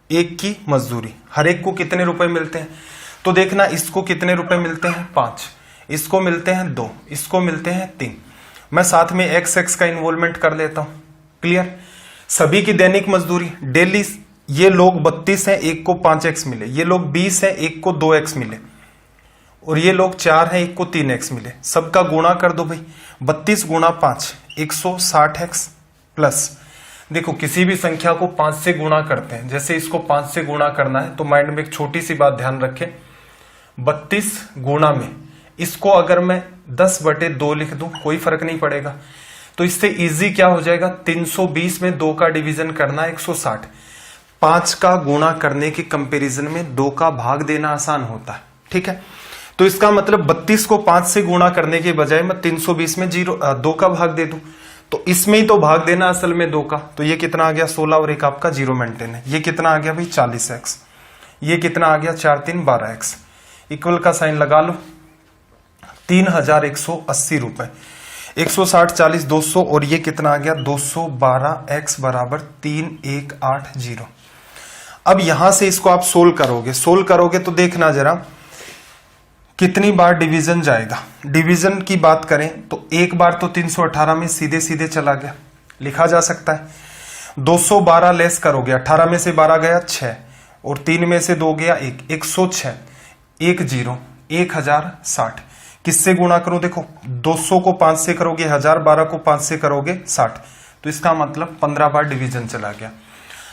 एक की मजदूरी, हर एक को कितने रुपए मिलते हैं, तो देखना इसको कितने रुपए मिलते हैं, 5, इसको मिलते हैं 2, इसको मिलते हैं 3। मैं साथ में x का इन्वॉल्वमेंट कर लेता हूं। क्लियर। सभी की दैनिक मजदूरी डेली, ये लोग 32 हैं, एक को 5x मिले, ये लोग 20 हैं, एक को 2x मिले, और ये लोग 4 हैं, एक को 3x मिले। सबका गुणा कर दो भाई, 32 गुणा 5 160x प्लस, देखो किसी भी संख्या को 5 से गुणा करते हैं, जैसे इसको 5 से गुणा करना है तो माइंड में एक छोटी सी बात ध्यान रखें, 32 गुणा में इसको अगर मैं 10/2 लिख दूं कोई फर्क नहीं पड़ेगा, तो इससे इजी क्या हो जाएगा, 320 में 2 का डिवीजन करना 160। 5 का गुणा करने के कंपैरिजन में 2 का भाग देना आसान होता है। ठीक है, तो इसका मतलब 32 को 5 से गुणा करने के बजाय मैं 320 में 2 का भाग दे दूं, तो इसमें ही तो भाग देना असल में 2 का, तो ये कितना आ गया 16, और एक आपका 0 मेंटेन है। ये कितना आ गया भाई 40x, ये कितना आ गया 4 3 12x, इक्वल का साइन लगा लो, 3180 रुपए, 160 40 200, और ये कितना आ गया 212x बराबर 3180। अब यहां से इसको आप सोल्व करोगे तो देखना जरा कितनी बार डिवीजन जाएगा। डिवीजन की बात करें तो एक बार तो 318 में सीधे सीधे चला गया, लिखा जा सकता है। 212 लेस करोगे, 18 में से 12 गया 6, और 3 में से 2 गया 1, 106 10 1060। किससे गुणा करूं, देखो 200 को 5 से करोगे 1000, 12 को 5 से करोगे 60, तो इसका मतलब 15 बार डिवीजन चला गया।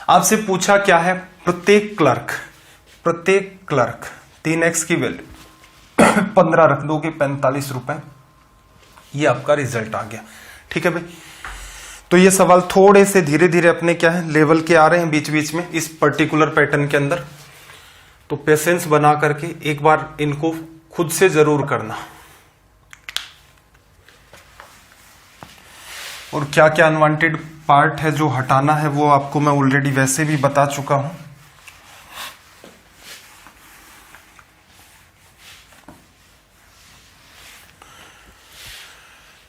आपसे पूछा क्या है, प्रत्येक क्लर्क 3x की वैल्यू 15 रख दोगे 45 रुपए, ये आपका रिजल्ट आ गया। ठीक है भाई, तो ये सवाल थोड़े से धीरे धीरे अपने क्या है लेवल के आ रहे हैं बीच बीच में इस पर्टिकुलर पैटर्न के अंदर, तो पेशेंस बना करके एक बार इनको खुद से जरूर करना। और क्या क्या अनवांटेड पार्ट है जो हटाना है वो आपको मैं ऑलरेडी वैसे भी बता चुका हूं।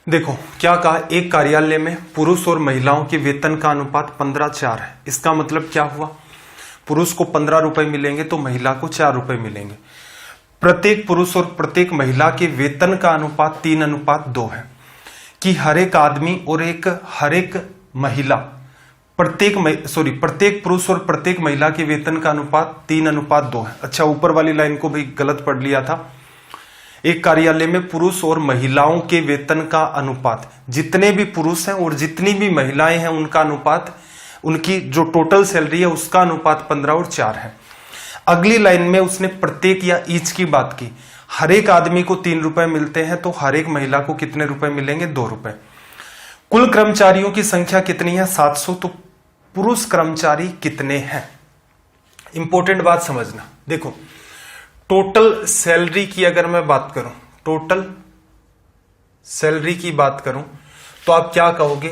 देखो क्या कहा, एक कार्यालय में पुरुष और महिलाओं के वेतन का अनुपात 15:4 है। इसका मतलब क्या हुआ, पुरुष को 15 रुपए मिलेंगे तो महिला को 4 रुपए मिलेंगे। प्रत्येक पुरुष और प्रत्येक महिला के वेतन का अनुपात 3:2 है, कि हर एक आदमी और हर एक महिला प्रत्येक पुरुष और प्रत्येक महिला के वेतन का अनुपात 3:2 है। अच्छा, ऊपर वाली लाइन को भी गलत पढ़ लिया था। एक कार्यालय में पुरुष और महिलाओं के वेतन का अनुपात, जितने भी पुरुष हैं और जितनी भी महिलाएं हैं उनका अनुपात, उनकी जो टोटल सैलरी है उसका अनुपात 15 और 4 है। अगली लाइन में उसने प्रत्येक या ईच की बात की, हर एक आदमी को 3 रुपए मिलते हैं तो हर एक महिला को कितने रुपए मिलेंगे, 2 रुपए। कुल कर्मचारियों की संख्या कितनी है, 700, तो पुरुष कर्मचारी कितने हैं। इंपॉर्टेंट बात समझना, देखो टोटल सैलरी की अगर मैं बात करूं, टोटल सैलरी की बात करूं तो आप क्या कहोगे,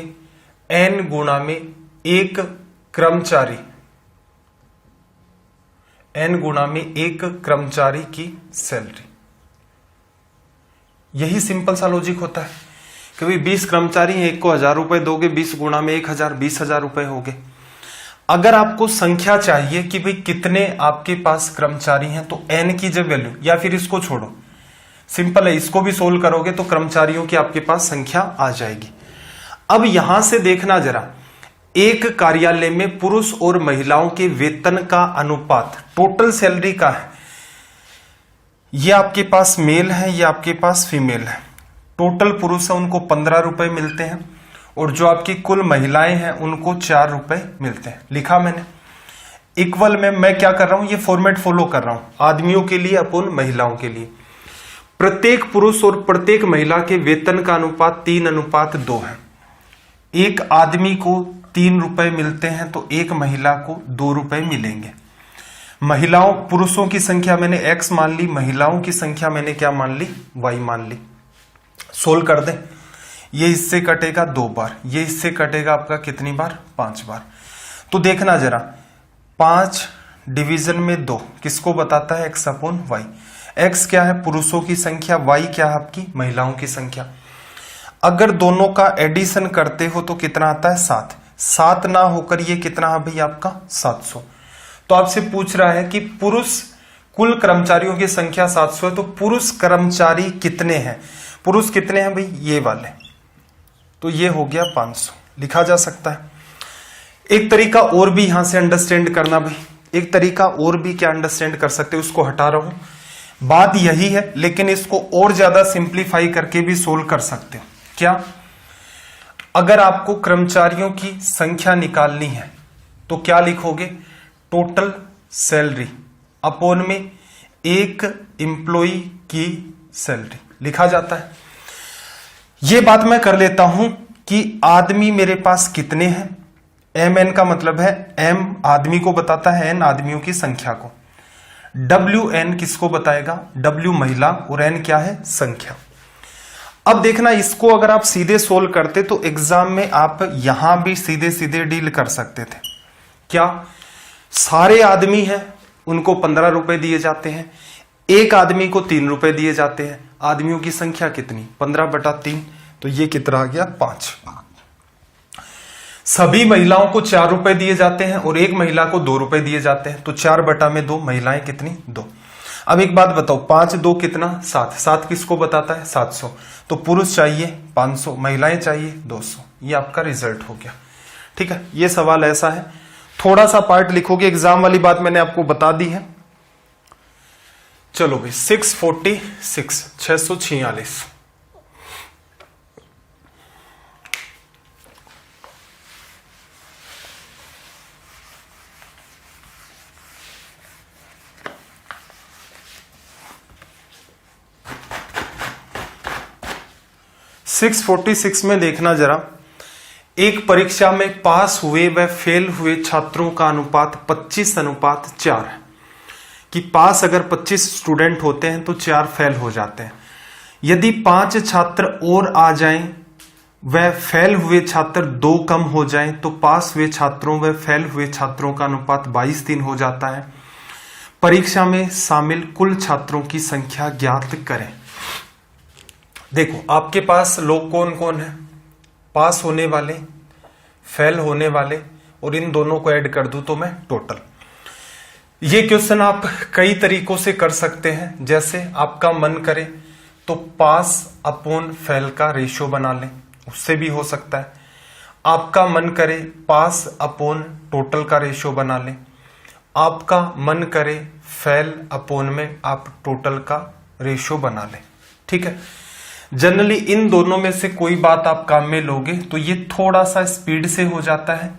n गुणा में एक कर्मचारी, n गुणा में एक कर्मचारी की सैलरी। यही सिंपल सा लॉजिक होता है कि भाई 20 कर्मचारी हैं, एक को 1000 रुपए दोगे, 20 गुणा में 1000, 20,000 रुपए हो गए। अगर आपको संख्या चाहिए कि भाई कितने आपके पास कर्मचारी हैं, तो n की जब वैल्यू, या फिर इसको छोड़ो, सिंपल है, इसको भी सोल्व करोगे तो कर्मचारियों की आपके पास संख्या आ जाएगी। अब यहां से देखना जरा, एक कार्यालय में पुरुष और महिलाओं के वेतन का अनुपात टोटल सैलरी का है। ये आपके पास मेल है, ये आपके पास फीमेल है। टोटल पुरुष है उनको 15 रुपए मिलते हैं, और जो आपकी कुल महिलाएं हैं उनको 4 रुपए मिलते हैं। लिखा मैंने इक्वल में। मैं क्या कर रहा हूं, ये फॉर्मेट फॉलो कर रहा हूं, आदमियों के लिए अपन महिलाओं के लिए। प्रत्येक पुरुष और प्रत्येक महिला के वेतन का अनुपात 3:2 है। एक आदमी को 3 रुपए मिलते हैं तो एक महिला को 2 रुपए मिलेंगे। महिलाओं, पुरुषों की संख्या मैंने x मान ली, महिलाओं की संख्या मैंने क्या मान ली, y मान ली। सोल्व कर दें, ये इससे कटेगा 2 बार, ये इससे कटेगा आपका कितनी बार, 5 बार। तो देखना जरा, 5 डिवीजन में 2 किसको बताता है, x/y। x क्या है, पुरुषों की संख्या, y क्या है आपकी, महिलाओं की संख्या। अगर दोनों का एडिशन करते हो तो कितना आता है, 7। 7 ना होकर ये कितना है भाई आपका, 700। तो आपसे पूछ रहा है कि पुरुष, कुल कर्मचारियों की संख्या 700 है, तो पुरुष कर्मचारी कितने हैं, पुरुष कितने हैं भाई, ये वाले, तो ये हो गया 500, लिखा जा सकता है। एक तरीका और भी यहां से अंडरस्टैंड करना भाई, एक तरीका और भी क्या अंडरस्टैंड कर सकते हो, उसको हटा रहा हूं, बात यही है, लेकिन इसको और ज्यादा सिंप्लीफाई करके भी सोल्व कर सकते हो। क्या, अगर आपको कर्मचारियों की संख्या निकालनी है तो क्या लिखोगे, टोटल सैलरी अपॉन में एक एम्प्लॉय की सैलरी, लिखा जाता है। यह बात मैं कर लेता हूं कि आदमी मेरे पास कितने हैं, mn का मतलब है m आदमी को बताता है, n आदमियों की संख्या को, wn किसको बताएगा, w महिला, और n क्या है, संख्या। अब देखना, इसको अगर आप सीधे सोल्व करते तो एग्जाम में आप यहां भी सीधे सीधे डील कर सकते थे। क्या, सारे आदमी हैं उनको 15 रुपए दिए जाते हैं, एक आदमी को 3 रुपए दिए जाते हैं। आदमियों की संख्या कितनी, 15/3, तो ये कितना आ गया, 5। सभी महिलाओं को 4 रुपए दिए जाते हैं और एक महिला को 2 रुपए दिए जाते हैं, तो 4/2, महिलाएं कितनी, 2। अब एक बात बताओ, 5 2 कितना, 7। 7 किसको बताता है, 700। तो पुरुष चाहिए 500, महिलाएं चाहिए 200। ये आपका रिजल्ट हो गया। ठीक है, ये सवाल ऐसा है, थोड़ा सा पार्ट लिखोगे, एग्जाम वाली बात मैंने आपको बता दी है। चलो भाई, 646, 646। सिक्स 46 में देखना जरा, एक परीक्षा में पास हुए व फेल हुए छात्रों का अनुपात 25:4 है। कि पास अगर 25 स्टूडेंट होते हैं तो 4 फेल हो जाते हैं। यदि 5 छात्र और आ जाएं व फेल हुए छात्र 2 कम हो जाएं तो पास हुए छात्रों व फेल हुए छात्रों का अनुपात 22:3 हो जाता है। परीक्षा में शामिल कुल छात्रों की संख्या ज्ञात करें। देखो, आपके पास लोग कौन कौन है, पास होने वाले, फेल होने वाले, और इन दोनों को ऐड कर दूं तो मैं टोटल। ये क्वेश्चन आप कई तरीकों से कर सकते हैं, जैसे आपका मन करे तो पास अपॉन फेल का रेशियो बना लें, उससे भी हो सकता है। आपका मन करे पास अपॉन टोटल का रेशियो बना लें। आपका मन करे फेल अपॉन में आप टोटल का रेशियो बना लें। ठीक है, जनरली इन दोनों में से कोई बात आप काम में लोगे तो ये थोड़ा सा स्पीड से हो जाता है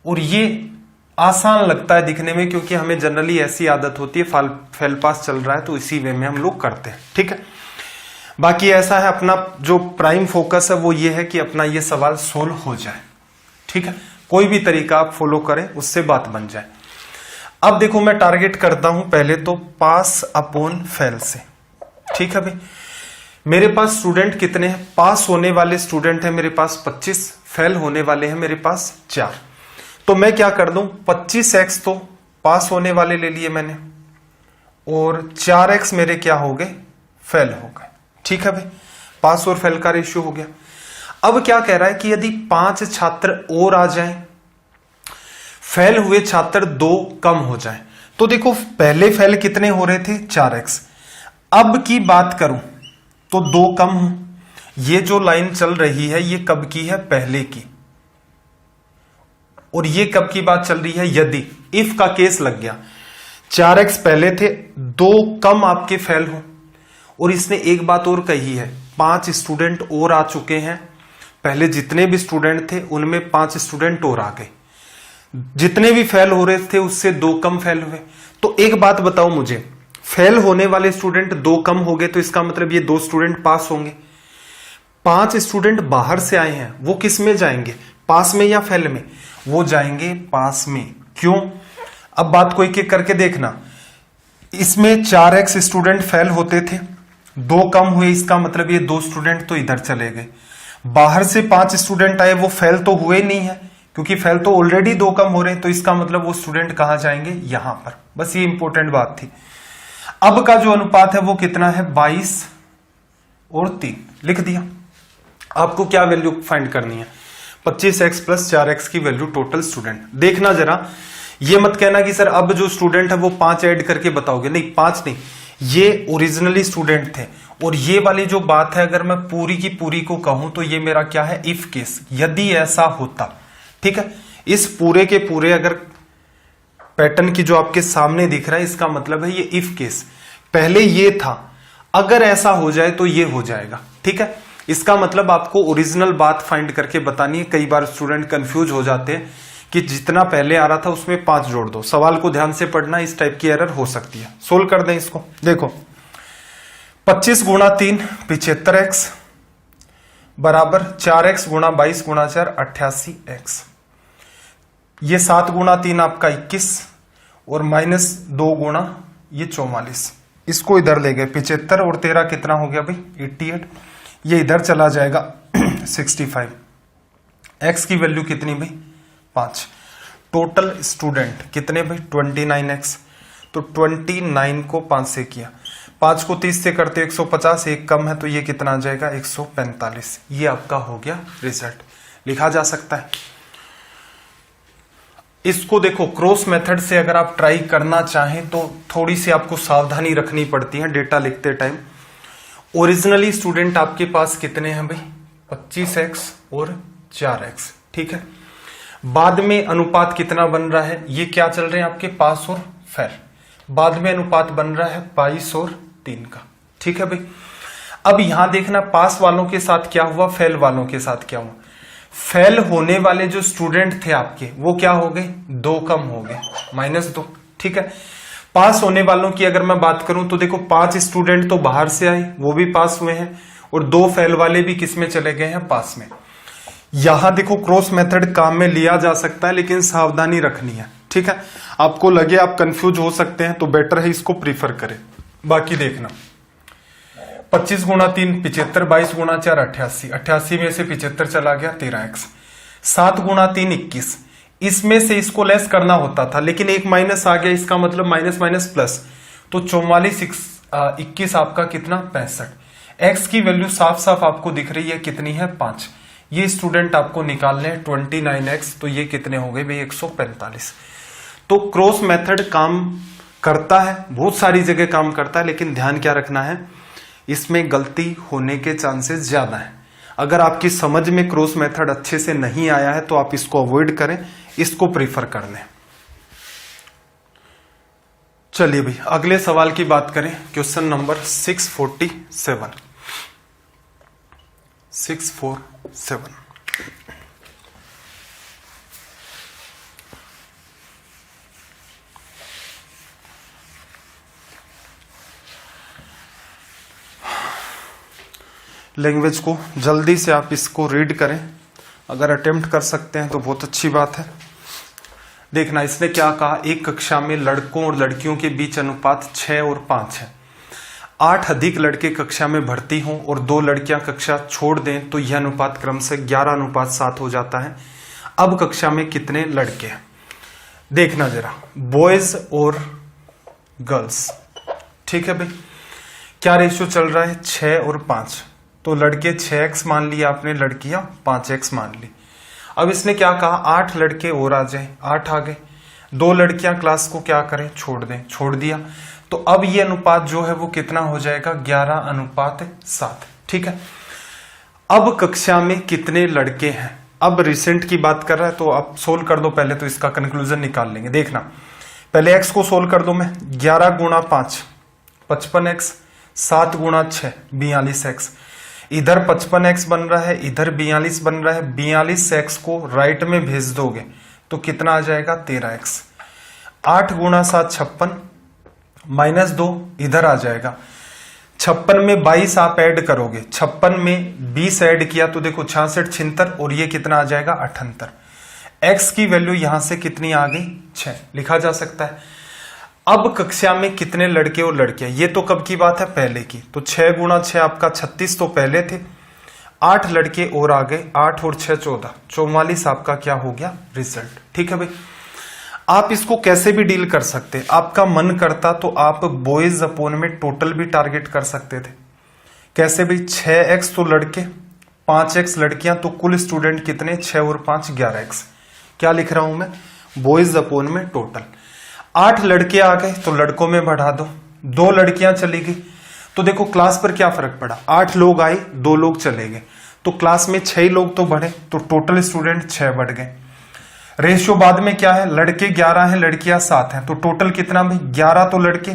और ये आसान लगता है दिखने में, क्योंकि हमें जनरली ऐसी आदत होती है, फेल पास चल रहा है तो इसी वे में हम लोग करते हैं। ठीक है, बाकी ऐसा है, अपना जो प्राइम फोकस है वो ये है कि अपना ये सवाल सोल्व हो जाए। ठीक है, कोई भी तरीका आप फॉलो करें उससे बात बन जाए। अब देखो, मैं टारगेट करता हूं पहले तो पास अपॉन फेल से। ठीक है भाई, मेरे पास स्टूडेंट कितने हैं? पास होने वाले स्टूडेंट है मेरे पास 25, फेल होने वाले हैं मेरे पास 4। तो मैं क्या कर दूं, 25x तो पास होने वाले ले लिए मैंने और 4x मेरे क्या हो गए, फेल हो गए। ठीक है भाई, पास और फेल का रेशियो हो गया। अब क्या कह रहा है कि यदि 5 छात्र और आ जाएं, फेल हुए छात्र 2 कम हो जाएं, तो देखो पहले फेल कितने हो रहे थे, 4x। अब की बात करूं तो 2 कम हो। ये जो लाइन चल रही है ये कब की है, पहले की। और ये कब की बात चल रही है, यदि इफ का केस लग गया, 4x पहले थे, 2 कम आपके फेल हो। और इसने एक बात और कही है, 5 स्टूडेंट और आ चुके हैं। पहले जितने भी स्टूडेंट थे उनमें 5 स्टूडेंट और आ गए। जितने भी फेल हो रहे थे उससे 2 कम फेल हुए। तो एक बात बताओ मुझे, फेल होने वाले स्टूडेंट 2 कम हो गए, तो इसका मतलब ये 2 स्टूडेंट पास होंगे। 5 स्टूडेंट बाहर से आए हैं, वो किस में जाएंगे, पास में या फेल में? वो जाएंगे पास में। क्यों? अब बात को एक एक करके देखना। इसमें 4x स्टूडेंट फेल होते थे, 2 कम हुए, इसका मतलब ये 2 स्टूडेंट तो इधर चले गए। बाहर से 5 स्टूडेंट आए, वो फेल तो हुए नहीं है, क्योंकि फेल तो ऑलरेडी 2 कम हो रहे हैं, तो इसका मतलब वो स्टूडेंट कहां जाएंगे, यहां पर। बस ये इंपॉर्टेंट बात थी। अब का जो अनुपात है वो कितना है, 22 और 3 लिख दिया। आपको क्या वैल्यू फाइंड करनी है, 25x प्लस 4x की वैल्यू टोटल स्टूडेंट। देखना जरा, ये मत कहना कि सर अब जो स्टूडेंट है वो 5 ऐड करके बताओगे, नहीं 5 नहीं, ये ओरिजिनली स्टूडेंट थे। और ये वाली जो बात है अगर मैं पूरी की पूरी को कहूं तो ये मेरा क्या है, इफ केस, यदि ऐसा होता। ठीक है, इस पूरे के पूरे अगर पैटर्न की जो आपके सामने दिख रहा है, इसका मतलब है ये इफ केस। पहले ये था, अगर ऐसा हो जाए तो ये हो जाएगा। ठीक है, इसका मतलब आपको ओरिजिनल बात फाइंड करके बतानी है। कई बार स्टूडेंट कंफ्यूज हो जाते हैं कि जितना पहले आ रहा था उसमें 5 जोड़ दो। सवाल को ध्यान से पढ़ना, इस टाइप की एरर हो सकती है। सोल्व कर दें इसको। देखो 25 गुणा 3 75x बराबर 4x गुणा 22 गुणा 4 88x। ये 7 गुणा 3 आपका 21 और -2 गुणा ये 44। इसको इधर ले गए 75 और 13 कितना हो गया भाई, 88। ये इधर चला जाएगा 65। x की वैल्यू कितनी भाई, 5। टोटल स्टूडेंट कितने भाई, 29x। तो 29 को 5 से किया, 5 को 30 से करते 150, एक कम है तो ये कितना आ जाएगा, 145। ये आपका हो गया रिजल्ट, लिखा जा सकता है। इसको देखो क्रॉस मेथड से अगर आप ट्राई करना चाहें तो थोड़ी सी आपको सावधानी रखनी पड़ती है डेटा लिखते टाइम। ओरिजिनली स्टूडेंट आपके पास कितने हैं भाई, 25x और 4x। ठीक है, बाद में अनुपात कितना बन रहा है, ये क्या चल रहे हैं आपके पास और फेल। बाद में अनुपात बन रहा है 22 और 3 का। ठीक है भाई, अब यहां देखना पास वालों के साथ क्या हुआ, फेल वालों के साथ क्या हुआ। फेल होने वाले जो स्टूडेंट थे आपके वो क्या हो गए, 2 कम हो गए, -2। ठीक है, पास होने वालों की अगर मैं बात करूं तो देखो 5 स्टूडेंट तो बाहर से आए, वो भी पास हुए हैं, और 2 फेल वाले भी किस में चले गए हैं, पास में। यहां देखो क्रॉस मेथड काम में लिया जा सकता है, लेकिन सावधानी रखनी है। ठीक है, आपको लगे आप कंफ्यूज हो सकते हैं तो बेटर है इसको प्रीफर करें। बाकी देखना 25 गुणा 3 75, 22 गुणा 4 88, 88 में से 75 चला गया 13x। 7 गुणा 3 21, इसमें से इसको लेस करना होता था लेकिन एक माइनस आ गया, इसका मतलब माइनस माइनस प्लस, तो 44 21 आपका कितना, 65। x की वैल्यू साफ साफ आपको दिख रही है कितनी है, 5। ये स्टूडेंट आपको निकालने हैं 29x, तो ये कितने हो गए भाई, 145। तो क्रॉस मेथड काम करता है, बहुत सारी जगह काम करता है, लेकिन ध्यान क्या रखना है, इसमें गलती होने के चांसेस ज्यादा है। अगर आपकी समझ में क्रॉस मेथड अच्छे से नहीं आया है तो आप इसको अवॉइड करें, इसको प्रीफर कर लें। चलिए भाई अगले सवाल की बात करें, क्वेश्चन नंबर 647। 647 लैंग्वेज को जल्दी से आप इसको रीड करें, अगर अटेम्प्ट कर सकते हैं तो बहुत अच्छी बात है। देखना इसने क्या कहा, एक कक्षा में लड़कों और लड़कियों के बीच अनुपात 6 और 5 है। 8 अधिक लड़के कक्षा में भर्ती हों और 2 लड़कियां कक्षा छोड़ दें तो यह अनुपात क्रमशः 11:7 हो जाता है। अब कक्षा में कितने लड़के हैं देखना जरा, बॉयज और गर्ल्स। ठीक है भाई, क्या रेशियो चल रहा है 6 और 5, तो लड़के 6x मान लिया आपने, लड़कियां 5x मान ली। अब इसने क्या कहा 8 लड़के और आ जाए, 8 आ गए, 2 लड़कियां क्लास को क्या करें छोड़ दें, छोड़ दिया, तो अब ये अनुपात जो है वो कितना हो जाएगा 11:7। ठीक है, अब कक्षा में कितने लड़के हैं, अब रिसेंट की बात कर रहा है तो आप सोल्व कर दो पहले, तो इसका कंक्लूजन निकाल लेंगे। देखना पहले x को सोल्व कर दो मैं, 11 गुणा 5 55x, 7 गुणा 6 42x, इधर 55x बन रहा है, इधर 42 बन रहा है, 42x को राइट में भेज दोगे तो कितना आ जाएगा 13x। 8 गुणा 7 56 माइनस 2 इधर आ जाएगा, 56 में 22 आप ऐड करोगे, 56 में 20 ऐड किया तो देखो 66 76 और ये कितना आ जाएगा 78। x की वैल्यू यहां से कितनी आ गई 6 लिखा जा सकता है। अब कक्षा में कितने लड़के और लड़कियां, ये तो कब की बात है पहले की, तो 6 गुणा 6 आपका 36 तो पहले थे, 8 लड़के और आ गए, 8 और 6 14 44 आपका क्या हो गया रिजल्ट। ठीक है भाई, आप इसको कैसे भी डील कर सकते, आपका मन करता तो आप बॉयज अपोन में टोटल भी टारगेट कर सकते थे। कैसे भाई, 6x तो लड़के 5x लड़कियां, तो कुल स्टूडेंट कितने 6 और 5 11x। क्या लिख रहा हूं मैं, बॉयज अपोन में टोटल। 8 लड़के आ गए तो लड़कों में बढ़ा दो, 2 लड़कियां चली गई तो देखो क्लास पर क्या फर्क पड़ा, 8 लोग आए 2 लोग चले गए, तो क्लास में 6 लोग तो बढ़े, तो टोटल स्टूडेंट 6 बढ़ गए। रेशियो बाद में क्या है, लड़के 11 हैं लड़कियां 7 हैं, तो टोटल कितना भाई 11 तो लड़के,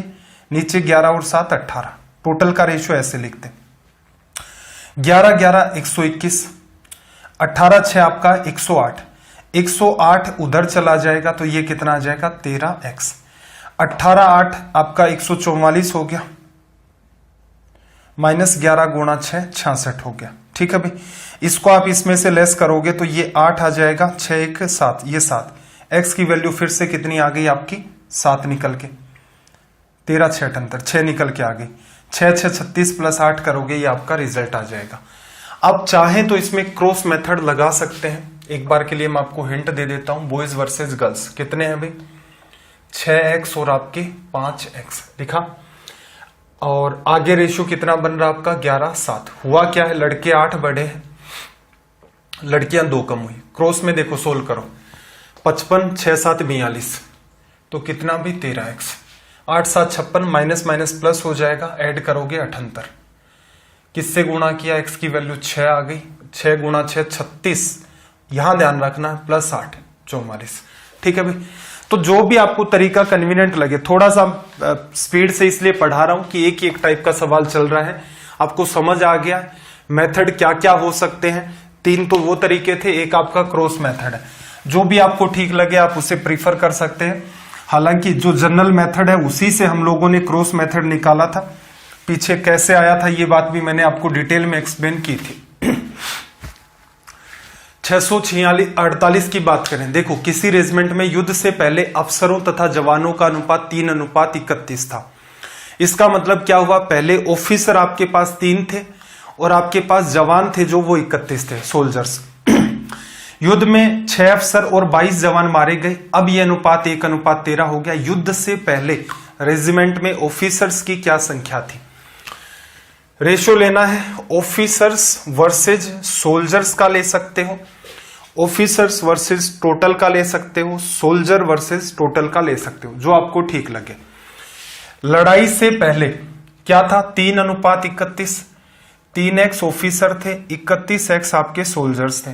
नीचे 11 और 7 18, टोटल का रेशियो ऐसे लिखते 11 11 121, 18 6 आपका 108, 108 उधर चला जाएगा तो ये कितना आ जाएगा 13x, 18 8 आपका 144 हो गया, माइनस 11 गुणा 6 66 हो गया। ठीक है भाई, इसको आप इसमें से लेस करोगे तो ये 8 आ जाएगा, 6 1 7, ये 7, x की वैल्यू फिर से कितनी आ गई आपकी 7 निकल के, 13 6 78 6 निकल के आ गई, 6 6 36 प्लस 8 करोगे ये आपका रिजल्ट आ जाएगा। आप चाहें तो इसमें क्रॉस मेथड लगा सकते हैं, एक बार के लिए मैं आपको हिंट दे देता हूं, बॉयज वर्सेस गर्ल्स कितने हैं भाई 6x और आपके 5x लिखा, और आगे रेशियो कितना बन रहा आपका 11 7। हुआ क्या है, लड़के 8 बढ़े हैं, लड़कियां 2 कम हुई, क्रॉस में देखो सोल्व करो, 55 6 7 42 तो कितना भी 13x, 8 7 56 माइनस माइनस प्लस हो जाएगा, ऐड करोगे 78, किससे गुणा किया x की वैल्यू 6 आ गई, 6 गुणा 6 36, यहां ध्यान रखना प्लस 8 44। ठीक है भाई, तो जो भी आपको तरीका कन्वीनियंट लगे, थोड़ा सा स्पीड से इसलिए पढ़ा रहा हूं कि एक ही एक टाइप का सवाल चल रहा है, आपको समझ आ गया मेथड क्या क्या हो सकते हैं। 3 तो वो तरीके थे, एक आपका क्रॉस मेथड है, जो भी आपको ठीक लगे आप उसे प्रीफर कर सकते हैं। हालांकि जो जनरल मेथड है उसी से हम लोगों ने क्रॉस मेथड निकाला था, पीछे कैसे आया था ये बात भी मैंने आपको डिटेल में एक्सप्लेन की थी। 648 की बात करें, देखो किसी रेजिमेंट में युद्ध से पहले अफसरों तथा जवानों का अनुपात 3:31 था। इसका मतलब क्या हुआ, पहले ऑफिसर आपके पास 3 थे और आपके पास जवान थे जो वो 31 थे सोल्जर्स। युद्ध में 6 अफसर और 22 जवान मारे गए, अब यह अनुपात 1:13 हो गया। युद्ध से पहले रेजिमेंट में ऑफिसर्स की क्या संख्या थी, रेशियो लेना है, ऑफिसर्स वर्सेज सोल्जर्स का ले सकते हो, ऑफिसर्स वर्सेज टोटल का ले सकते हो, सोल्जर वर्सेज टोटल का ले सकते हो, जो आपको ठीक लगे। लड़ाई से पहले क्या था 3:31, 3x ऑफिसर थे, 31x आपके सोल्जर्स थे।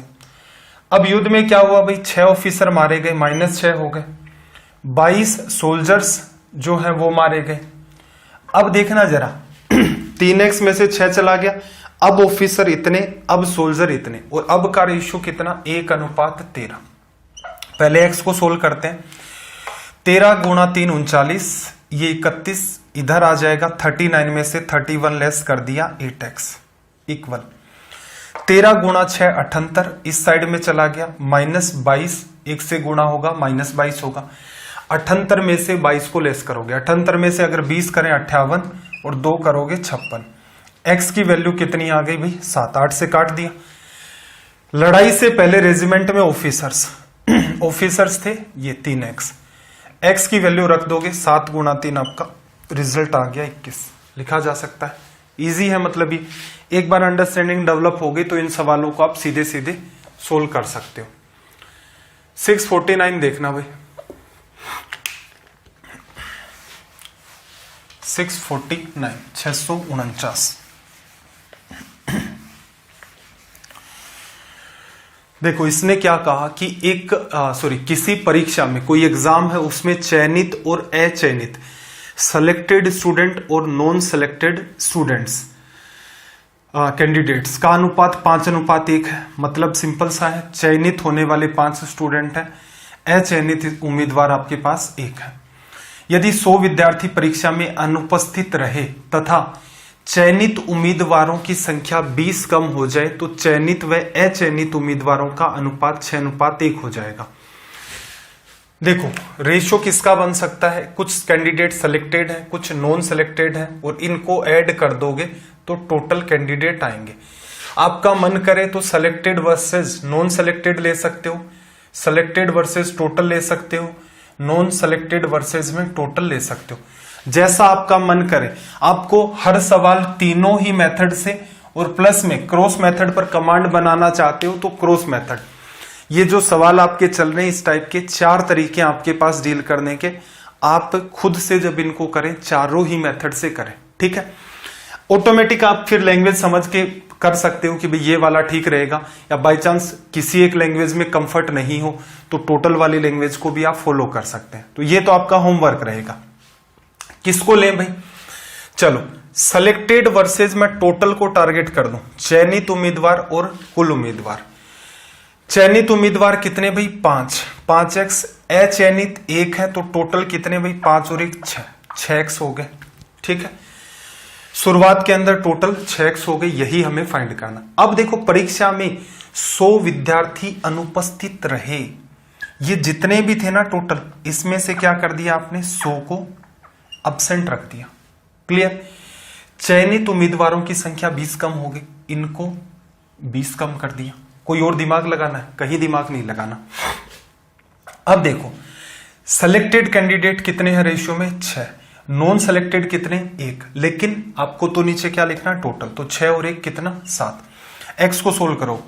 अब युद्ध में क्या हुआ भाई, 6 ऑफिसर मारे गए, -6 हो गए, 22 सोल्जर्स जो है वो मारे गए। अब देखना जरा 3x में से 6 चला गया, अब ऑफिसर इतने, अब सोल्जर इतने, और अब का रेशियो कितना 1:13। पहले x को सोल्व करते हैं, 13 गुणा 3 39, ये 31 इधर आ जाएगा, 39 में से 31 लेस कर दिया 8x इक्वल 13 गुणा 6 78, इस साइड में चला गया, -22 1 से गुणा होगा -22 होगा। 78 में से 22 को लेस करोगे, 78 में से अगर 20 करें 58 और 2 करोगे 56। एक्स की वैल्यू कितनी आ गई भाई 7, 8 से काट दिया। लड़ाई से पहले रेजिमेंट में ऑफिसर्स थे ये 3x। एक्स की वैल्यू रख दोगे 7 गुणा 3, आपका रिजल्ट आ गया 21, लिखा जा सकता है। इजी है, मतलब ये एक बार अंडरस्टैंडिंग डेवलप हो गई तो इन सवालों को आप सीधे सीधे सोल्व कर सकते हो। 649 देखना भाई, 649 649। देखो इसने क्या कहा कि किसी परीक्षा में कोई एग्जाम है, उसमें चयनित और अचयनित, सेलेक्टेड स्टूडेंट और नॉन सेलेक्टेड स्टूडेंट्स कैंडिडेट्स का अनुपात 5:1 है। मतलब सिंपल सा है, चयनित होने वाले 5 स्टूडेंट हैं, अचयनित उम्मीदवार आपके पास 1 है। यदि 100 विद्यार्थी परीक्षा में अनुपस्थित रहे तथा चयनित उम्मीदवारों की संख्या 20 कम हो जाए तो चयनित व अचयनित उम्मीदवारों का अनुपात 6:1 हो जाएगा। देखो रेशो किसका बन सकता है, कुछ कैंडिडेट सेलेक्टेड है, कुछ नॉन सेलेक्टेड है, और इनको ऐड कर दोगे तो टोटल कैंडिडेट आएंगे। आपका मन करे तो सेलेक्टेड वर्सेस नॉन सेलेक्टेड ले सकते हो, सेलेक्टेड वर्सेस टोटल ले सकते हो, नॉन सेलेक्टेड वर्सेस में टोटल ले सकते हो, जैसा आपका मन करे। आपको हर सवाल तीनों ही मेथड से और प्लस में क्रॉस मेथड पर कमांड बनाना चाहते हो तो क्रॉस मेथड। ये जो सवाल आपके चल रहे हैं इस टाइप के 4 तरीके आपके पास डील करने के, आप खुद से जब इनको करें चारों ही मेथड से करें, ठीक है। ऑटोमेटिक आप फिर लैंग्वेज समझ के कर सकते हो कि भाई ये वाला ठीक रहेगा, या बाय चांस किसी एक लैंग्वेज में कंफर्ट नहीं हो तो टोटल वाली लैंग्वेज को भी आप फॉलो कर सकते हैं। तो ये तो आपका होमवर्क रहेगा। किसको लें भाई, चलो सेलेक्टेड वर्सेज में टोटल को टारगेट कर दूं, चयनित उम्मीदवार और कुल उम्मीदवार। चयनित उम्मीदवार कितने भाई 5x, अचयनित 1 है तो टोटल कितने भाई 5 और 1 6x हो गए, ठीक है। शुरुआत के अंदर टोटल 6x हो गई, यही हमें फाइंड करना। अब देखो परीक्षा में 100 विद्यार्थी अनुपस्थित रहे, ये जितने भी थे ना टोटल, इसमें से क्या कर दिया आपने 100 को एब्सेंट रख दिया, क्लियर। चयनित उम्मीदवारों की संख्या 20 कम हो गई, इनको 20 कम कर दिया। कोई और दिमाग लगाना है, कहीं दिमाग नहीं लगाना। अब देखो सेलेक्टेड कैंडिडेट कितने हैं रेशियो में 6, नॉन सेलेक्टेड कितने 1, लेकिन आपको तो नीचे क्या लिखना है टोटल, तो 6 और 1 कितना 7। एक्स को सोल्व करो,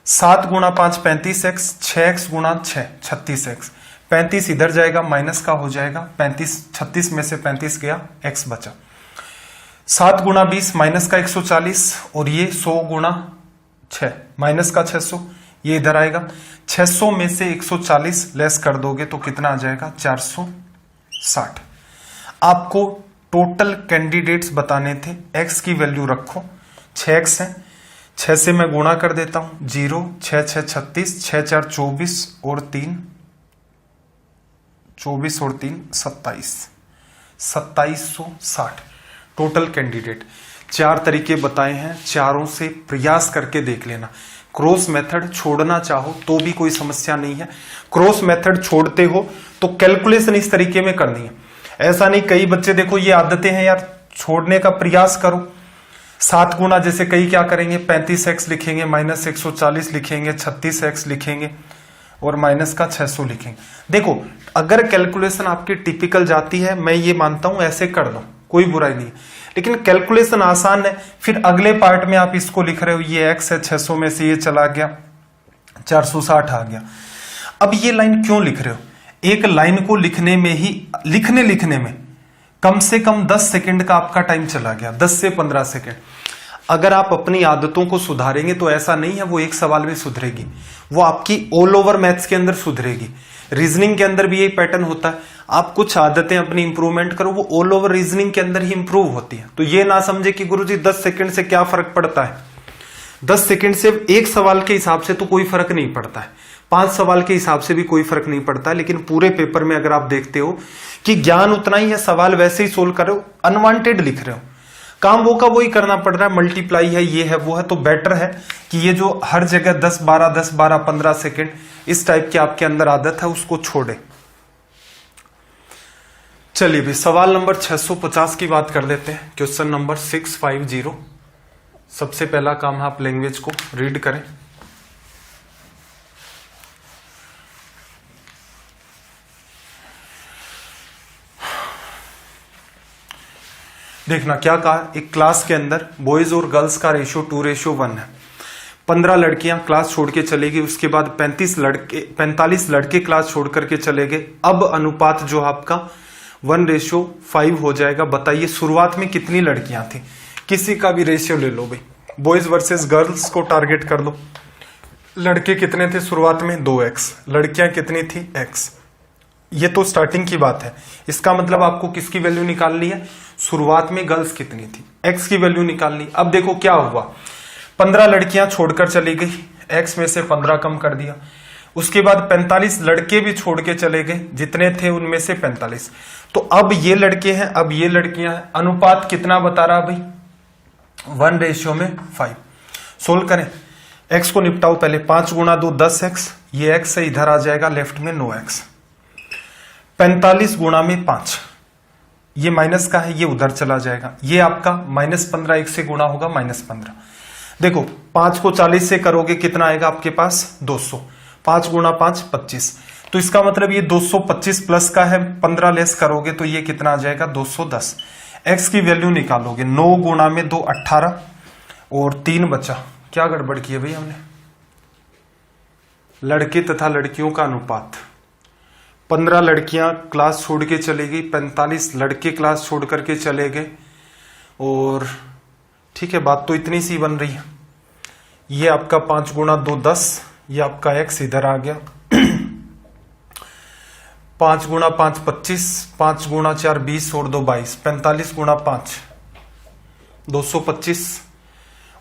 7 गुणा 5 35x, 6x गुणा 6 36x, 35 इधर जाएगा माइनस का हो जाएगा 35, 36 में से 35 गया, x बचा। 7 गुणा 20 माइनस का 140, और ये 100 गुणा 6 माइनस का 600, ये इधर आएगा। 600 में से 140 लेस कर दोगे तो कितना आ जाएगा 460। आपको टोटल कैंडिडेट्स बताने थे, x की वैल्यू रखो 6x है, 6 से मैं गुणा कर देता हूं 0, 6 6 36, 6 4 24 और 3 24 और 3 27, 2760 टोटल कैंडिडेट। 4 तरीके बताए हैं, चारों से प्रयास करके देख लेना। क्रॉस मेथड छोड़ना चाहो तो भी कोई समस्या नहीं है, क्रॉस मेथड छोड़ते हो तो कैलकुलेशन इस तरीके में करनी है। ऐसा नहीं, कई बच्चे देखो ये आदतें हैं यार, छोड़ने का प्रयास करो। 7 गुना जैसे कई क्या करेंगे 35x लिखेंगे, माइनस 140 लिखेंगे, 36x लिखेंगे और माइनस का 600 लिखेंगे। देखो अगर कैलकुलेशन आपकी टिपिकल जाती है, मैं ये मानता हूं ऐसे कर दो, कोई बुराई नहीं, लेकिन कैलकुलेशन आसान है। फिर अगले पार्ट में आप इसको लिख रहे हो, ये x है, 600 में से ये चला गया 460 आ गया। अब ये लाइन क्यों लिख रहे हो, एक लाइन को लिखने में ही लिखने में कम से कम 10 सेकंड का आपका टाइम चला गया, 10 से 15 सेकंड। अगर आप अपनी आदतों को सुधारेंगे तो ऐसा नहीं है वो एक सवाल में सुधरेगी, वो आपकी ऑल ओवर मैथ्स के अंदर सुधरेगी। रीजनिंग के अंदर भी यही पैटर्न होता है, आप कुछ आदतें अपनी इंप्रूवमेंट करो, वो ऑल ओवर रीजनिंग के अंदर ही इंप्रूव होती है। तो ये ना समझे कि गुरुजी 10 सेकंड से क्या फर्क पड़ता है, 10 सेकंड से एक सवाल के हिसाब से तो कोई फर्क नहीं पड़ता है, 5 सवाल के हिसाब से भी कोई फर्क नहीं पड़ता है। लेकिन पूरे पेपर में अगर आप देखते हो कि ज्ञान उतना ही है, सवाल वैसे ही सोल्व कर रहे हो, अनवांटेड लिख रहे हो, काम वो का वही करना पड़ रहा है, मल्टीप्लाई है, ये है वो है, तो बेटर है कि ये जो हर जगह 10 12 15 सेकंड इस टाइप की आपके अंदर आदत है उसको छोड़े। चलिए भी सवाल नंबर 650 की बात कर लेते हैं। Question number 650। सबसे पहला काम है आप लैंग्वेज को रीड करें। देखना क्या कहा, एक क्लास के अंदर बॉयज और गर्ल्स का रेशियो 2:1 है। 15 लड़कियां क्लास छोड़ के चले गई, उसके बाद 45 लड़के क्लास छोड़ करके चले गए। अब अनुपात जो आपका 1:5 हो जाएगा। बताइए शुरुआत में कितनी लड़कियां थी? किसी का भी रेशियो ले लो भाई, बॉयज वर्सेस गर्ल्स को टारगेट कर लो। लड़के कितने थे शुरुआत में? 2x। लड़कियां कितनी थी? x। ये तो स्टार्टिंग की बात है। इसका मतलब आपको किसकी वैल्यू निकालनी है? शुरुआत में गर्ल्स कितनी थी, x की वैल्यू निकालनी। अब देखो क्या हुआ, 15 लड़कियां छोड़कर चली गई, x में से 15 कम कर दिया। उसके बाद 45 लड़के भी छोड़ के चले गए, जितने थे उनमें से 45। तो अब ये लड़के हैं, अब ये लड़कियां हैं। अनुपात कितना बता रहा भाई? 1:5। सोल्व करें, x को निपटाओ पहले। 5 गुणा 2 10x, ये x से इधर आ जाएगा, लेफ्ट में 9x। 45 गुणा में 5, ये माइनस का है, ये उधर चला जाएगा। ये आपका -15 1 से गुणा होगा, -15। देखो 5 को 40 से करोगे कितना आएगा आपके पास? 200। 5 गुणा 5 25। तो इसका मतलब ये 225 प्लस का है, 15 लेस करोगे तो ये कितना आ जाएगा? 210। x की वैल्यू निकालोगे, 9 गुणा में 2 18 और 3 बचा। क्या गड़बड़ की है भाई हमने? लड़के तथा लड़कियों का अनुपात। 15 लड़कियां क्लास छोड़ के चली गई, 45 लड़के क्लास छोड़ करके चले गए। और ठीक है, बात तो इतनी सी बन रही है। ये आपका 5 गुणा 2 10, ये आपका x इधर आ गया। 5 गुणा 5 25, 5 गुणा 4 20 और 2 22। 45 गुणा 5 225,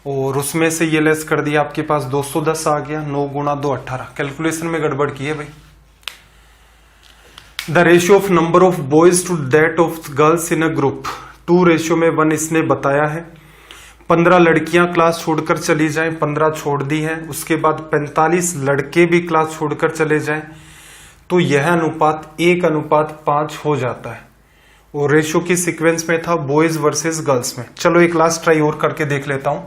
और उसमें से ये लेस कर दिया, आपके पास 210 आ गया। 9 गुणा 2 18। कैलकुलेशन में गड़बड़ की है भाई। The ratio of number of boys to that of girls in a group 2:1 इसने बताया है। 15 लड़कियां क्लास छोड़कर चली जाएं, 15 छोड़ दी हैं। उसके बाद 45 लड़के भी क्लास छोड़कर चले जाएं, तो यह अनुपात 1:5 हो जाता है। और रेशियो की सीक्वेंस में था बॉयज वर्सेस गर्ल्स में। चलो एक लास्ट ट्राई और करके देख लेता हूं।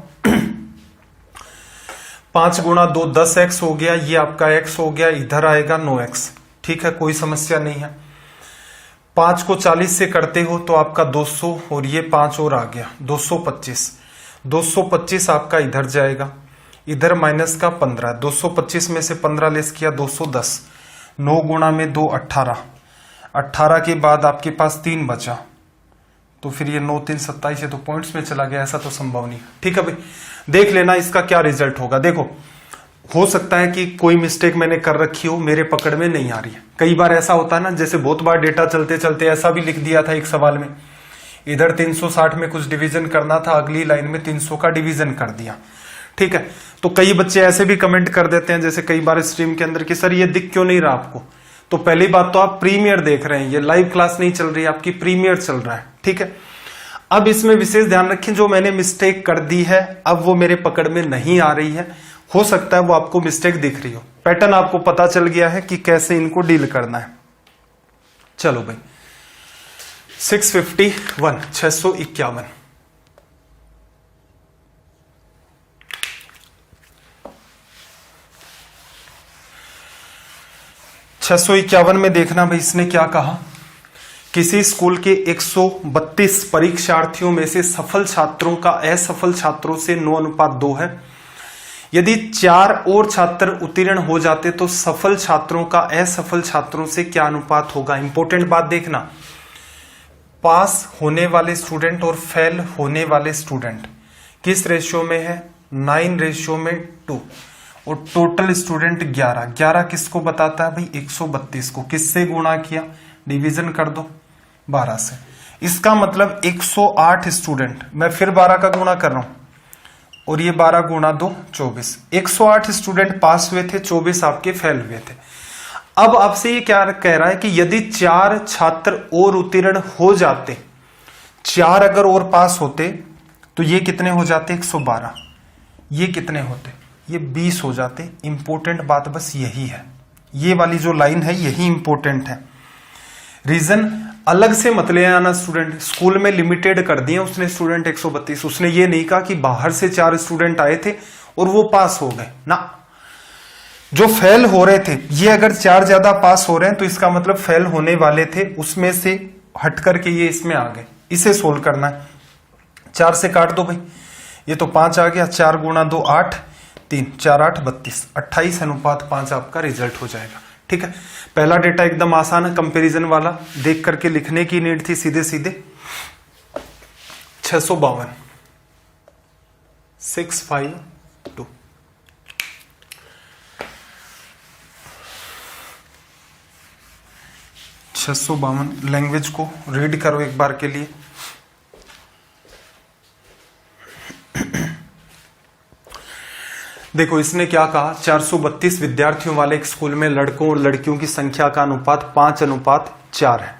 5 गुणा 2 10x हो गया, ये आपका x हो गया, इधर आएगा 9x। ठीक है, कोई समस्या नहीं है। 5 को 40 से करते हो तो आपका 200 और ये 5 और आ गया 225। 225 आपका इधर जाएगा, इधर माइनस का 15। 225 में से 15 लेस किया 210। 9 गुणा में 2 18। 18 के बाद आपके पास 3 बचा, तो फिर ये 9 3 27 है, तो पॉइंट्स में चला गया। ऐसा तो संभव नहीं। ठीक है भाई, देख लेना इसका क्या रिजल्ट होगा। देखो हो सकता है कि कोई मिस्टेक मैंने कर रखी हो, मेरे पकड़ में नहीं आ रही है। कई बार ऐसा होता है ना, जैसे बहुत बार डेटा चलते चलते ऐसा भी लिख दिया था एक सवाल में, इधर 360 में कुछ डिवीजन करना था, अगली लाइन में 300 का डिवीजन कर दिया। ठीक है, तो कई बच्चे ऐसे भी कमेंट कर देते हैं, जैसे कई बार स्ट्रीम के अंदर कि सर ये दिख क्यों नहीं रहा आपको। तो पहली बात तो आप प्रीमियर देख रहे हैं, ये लाइव क्लास नहीं चल रही, आपकी प्रीमियर चल रहा है। ठीक है, अब इसमें विशेष ध्यान रखें, जो मैंने मिस्टेक कर दी है अब वो मेरे पकड़ में नहीं आ रही है। हो सकता है वो आपको मिस्टेक दिख रही हो, पैटर्न आपको पता चल गया है कि कैसे इनको डील करना है। चलो भाई 651 651 651 में देखना भाई, इसने क्या कहा। किसी स्कूल के 132 परीक्षार्थियों में से सफल छात्रों का असफल छात्रों से 9:2 है। यदि 4 और छात्र उत्तीर्ण हो जाते तो सफल छात्रों का असफल छात्रों से क्या अनुपात होगा। इंपॉर्टेंट बात देखना, पास होने वाले स्टूडेंट और फेल होने वाले स्टूडेंट किस रेशियो में है? 9:2। और टोटल स्टूडेंट 11 किसको बताता है भाई? 132 को। किससे गुणा किया? डिवीजन कर दो 12 से। इसका मतलब 108 स्टूडेंट, मैं फिर 12 का गुणा कर रहा हूं, और ये 12 गुणा 2 24। 108 स्टूडेंट पास हुए थे, 24 आपके फेल हुए थे। अब आपसे ये क्या कह रहा है कि यदि 4 छात्र और उत्तीर्ण हो जाते, 4 अगर और पास होते तो ये कितने हो जाते? 112। ये कितने होते? ये 20 हो जाते। इंपॉर्टेंट बात बस यही है, ये वाली जो लाइन है यही इंपॉर्टेंट है। रीजन, अलग से मत ले आना स्टूडेंट, स्कूल में लिमिटेड कर दिए उसने स्टूडेंट 132। उसने ये नहीं कहा कि बाहर से 4 स्टूडेंट आए थे और वो पास हो गए ना, जो फेल हो रहे थे, ये अगर 4 ज्यादा पास हो रहे हैं तो इसका मतलब फेल होने वाले थे, उसमें से हट करके ये इसमें आ गए। इसे सोल्व करना है। 4 से काट दो भाई, ये तो 5 आ गया, 4 गुणा 2 8, 3 4 8 32, 28:5 आपका रिजल्ट हो जाएगा। ठीक है, पहला डेटा एकदम आसान है, कंपैरिजन वाला, देख करके लिखने की नीड थी सीधे सीधे। 652 652। लैंग्वेज को रीड करो एक बार के लिए। देखो इसने क्या कहा, 432 विद्यार्थियों वाले एक स्कूल में लड़कों और लड़कियों की संख्या का अनुपात 5:4 है।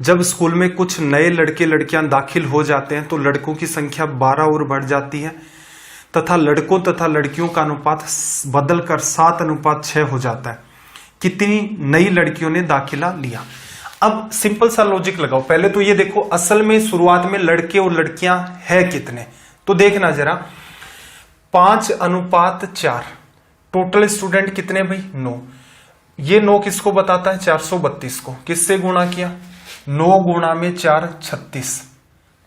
जब स्कूल में कुछ नए लड़के लड़कियां दाखिल हो जाते हैं तो लड़कों की संख्या 12 और बढ़ जाती है तथा लड़कों तथा लड़कियों का अनुपात बदलकर 7:6 हो जाता है। कितनी नई लड़कियों ने दाखिला लिया? अब सिंपल सा लॉजिक लगाओ। पहले तो ये देखो असल में शुरुआत में लड़के और लड़कियां है कितने, तो देखना जरा, 5:4। टोटल स्टूडेंट कितने भाई? 9। ये 9 किसको बताता है? 432 को। किससे गुणा किया? 9 गुणा में 4 36।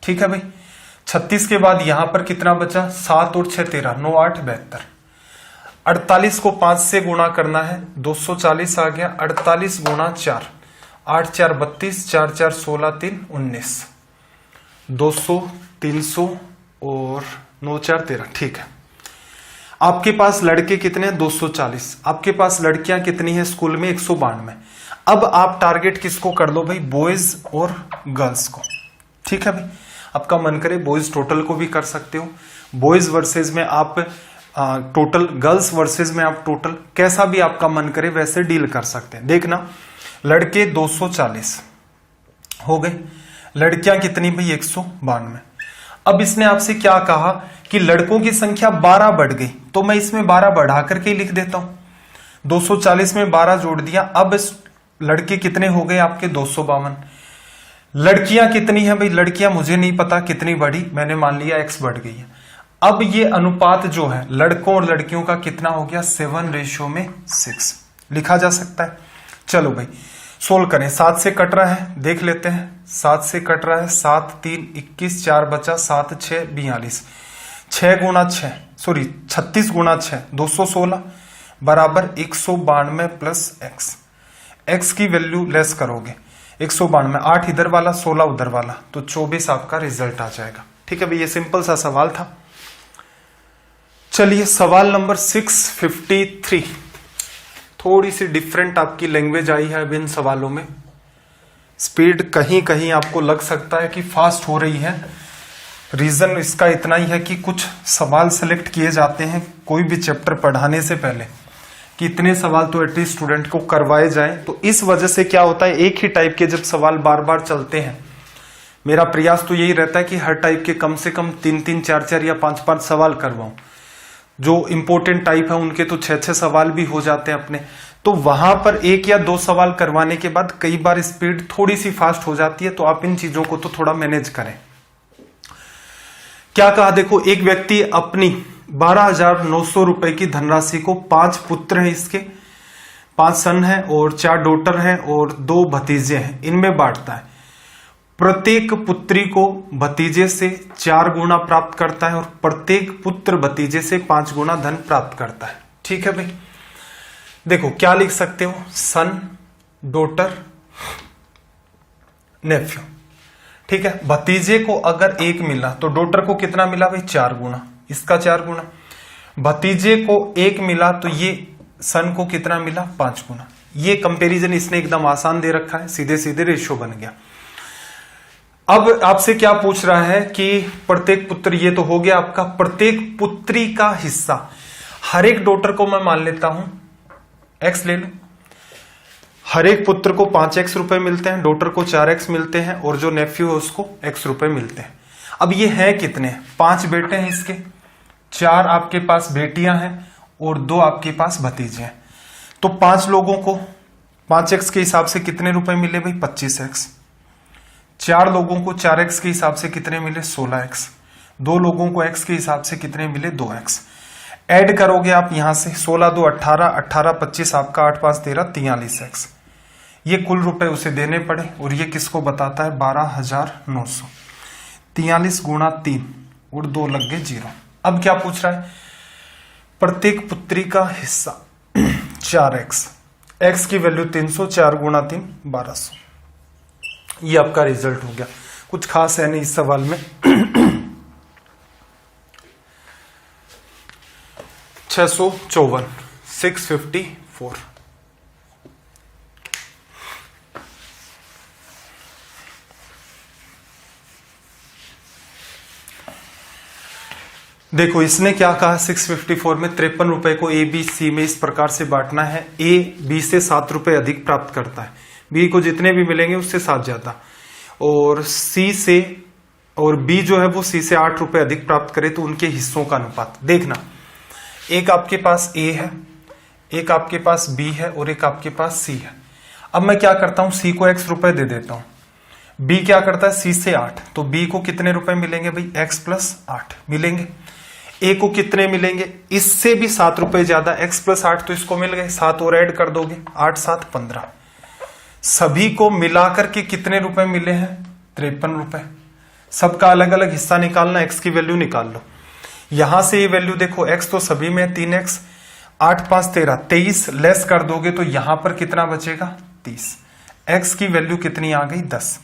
ठीक है भाई, 36 के बाद यहां पर कितना बचा? 7 और 6 13, 9 8 72। 48 को 5 से गुणा करना है, 240 आ गया। 48 गुणा 4, 8 4 32, 4 4 16, 3 19, 200 300 और 9 4 13। ठीक है, आपके पास लड़के कितने हैं? 240। आपके पास लड़कियां कितनी है स्कूल में? 192। अब आप टारगेट किसको कर लो भाई? बॉयज और गर्ल्स को। ठीक है भाई, आपका मन करे बॉयज टोटल को भी कर सकते हो, बॉयज वर्सेज में आप टोटल, गर्ल्स वर्सेज में आप टोटल, कैसा भी आपका मन करे वैसे डील कर सकते हैं। देखना, लड़के 240 हो गए, लड़कियां कितनी भाई? 192। अब इसने आपसे क्या कहा कि लड़कों की संख्या 12 बढ़ गई, तो मैं इसमें 12 बढ़ा करके लिख देता हूं। 240 में 12 जोड़ दिया। अब लड़के कितने हो गए आपके? 252। लड़कियां कितनी है भाई? लड़कियां मुझे नहीं पता कितनी बढ़ी, मैंने मान लिया X बढ़ गई है। अब ये अनुपात जो है लड़कों और लड़कियों का कितना हो गया? 7:6 लिखा जा सकता है। चलो भाई सोल्व करें। 7 से कट रहा है, देख लेते हैं। 7 से कट रहा है, 7 3 21, 4 बचा, 7 6 42, 6 गुणा 6 सॉरी 36 गुणा 6 216 बराबर 192 प्लस x। x की वैल्यू लेस करोगे, 192, 8 इधर वाला 16 उधर वाला, तो 24 आपका रिजल्ट आ जाएगा। ठीक है भाई, ये सिंपल सा सवाल था। चलिए सवाल नंबर 653। थोड़ी सी डिफरेंट आपकी लैंग्वेज आई है अब इन सवालों में। स्पीड कहीं कहीं आपको लग सकता है कि फास्ट हो रही है। रीजन इसका इतना ही है कि कुछ सवाल सेलेक्ट किए जाते हैं कोई भी चैप्टर पढ़ाने से पहले कि इतने सवाल तो एटलीस्ट स्टूडेंट को करवाए जाएं। तो इस वजह से क्या होता है, एक ही टाइप के जब सवाल बार बार चलते हैं, मेरा प्रयास तो यही रहता है कि हर टाइप के कम से कम 3-3 4-4 या 5-5 सवाल करवाऊं। जो इंपॉर्टेंट टाइप है उनके तो 6-6 सवाल भी हो जाते हैं अपने, तो वहां पर 1 या 2 सवाल करवाने के बाद कई बार स्पीड थोड़ी सी फास्ट हो जाती है। तो आप इन चीजों को तो थोड़ा मैनेज करें। क्या कहा देखो, एक व्यक्ति अपनी 12,900 रुपए की धनराशि को 5 पुत्र हैं इसके, 5 सन हैं और 4 डॉटर हैं और 2 भतीजे हैं, इनमें बांटता है। प्रत्येक पुत्री को भतीजे से 4 गुना प्राप्त करता है और प्रत्येक पुत्र भतीजे से 5 गुना धन प्राप्त करता है। ठीक है भाई, देखो क्या लिख सकते हो, सन, डॉटर, नेफ्यू। ठीक है, भतीजे को अगर 1 मिला तो डॉटर को कितना मिला भाई? 4 गुना, इसका 4 गुना। भतीजे को 1 मिला तो ये सन को कितना मिला? 5 गुना। ये कंपैरिजन इसने एकदम आसान दे रखा है, सीधे सीधे रेशियो बन गया। अब आपसे क्या पूछ रहा है कि प्रत्येक पुत्र, ये तो हो गया आपका प्रत्येक पुत्री का हिस्सा। हर एक डॉटर को मैं मान लेता हूं x ले लो, हर एक पुत्र को 5x रुपए मिलते हैं, डॉटर को 4x मिलते हैं और जो नेफ्यू है उसको x रुपए मिलते हैं। अब ये है कितने? 5 बेटे हैं इसके, 4 आपके पास बेटियां हैं और 2 आपके पास भतीजे हैं। तो 5 लोगों को 5x के हिसाब से कितने रुपए मिले भाई? 25x। 4 लोगों को 4x के हिसाब से कितने मिले 16x, 2 लोगों को x के हिसाब से कितने मिले 2x। ऐड करोगे आप यहां से 16 2 18, 18 25 आपका 8 5 13 43x। ये कुल रुपए उसे देने पड़े और ये किसको बताता है 12,900। 43 गुणा 3 और 2 लग गए 0। अब क्या पूछ रहा है, प्रत्येक पुत्री का हिस्सा 4x, x की वैल्यू 300, 4 गुणा 3 1200। ये आपका रिजल्ट हो गया, कुछ खास है नहीं इस सवाल में। 654 654। देखो इसने क्या कहा 654 में 53 रुपए को ए बी सी में इस प्रकार से बांटना है। ए बी से 7 रुपए अधिक प्राप्त करता है, बी को जितने भी मिलेंगे उससे 7 ज्यादा, और सी से और बी जो है वो सी से 8 रुपए अधिक प्राप्त करे तो उनके हिस्सों का अनुपात देखना। एक आपके पास ए है, एक आपके पास बी है और एक आपके पास सी है। अब मैं क्या करता हूं, सी को x रुपए दे देता हूं, बी क्या करता है सी से 8, तो बी को कितने रुपए मिलेंगे भाई x प्लस 8 मिलेंगे। ए को कितने मिलेंगे, इससे भी 7 रुपए ज्यादा, x प्लस 8 तो इसको मिल गए, 7 और ऐड कर दोगे 8 7 15। सभी को मिलाकर के कितने रुपए मिले हैं 53 रुपए। सबका अलग अलग हिस्सा निकालना, x की वैल्यू निकाल लो। यहां से ये वैल्यू देखो x तो सभी में 3x, 8 5 13 23 लेस कर दोगे तो यहां पर कितना बचेगा 30। x की वैल्यू कितनी आ गई 10।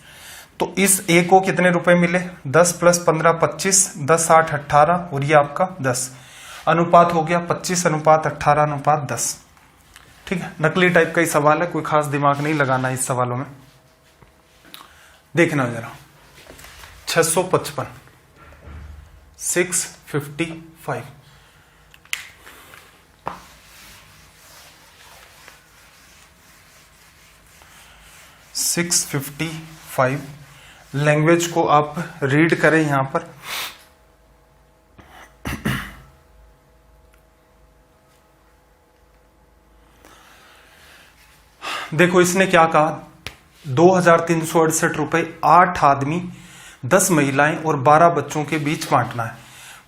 तो इस a को कितने रुपए मिले 10 प्लस 15 25, 10 8 18 और ये आपका 10। अनुपात हो गया 25 अनुपात 18 अनुपात 10। ठीक है, नकली टाइप का ही सवाल है, कोई खास दिमाग नहीं लगाना इस सवालों में। देखना जरा 655 655 655 लैंग्वेज को आप रीड करें यहां पर। देखो इसने क्या कहा 2368 रुपए 8 आदमी 10 महिलाएं और 12 बच्चों के बीच बांटना है।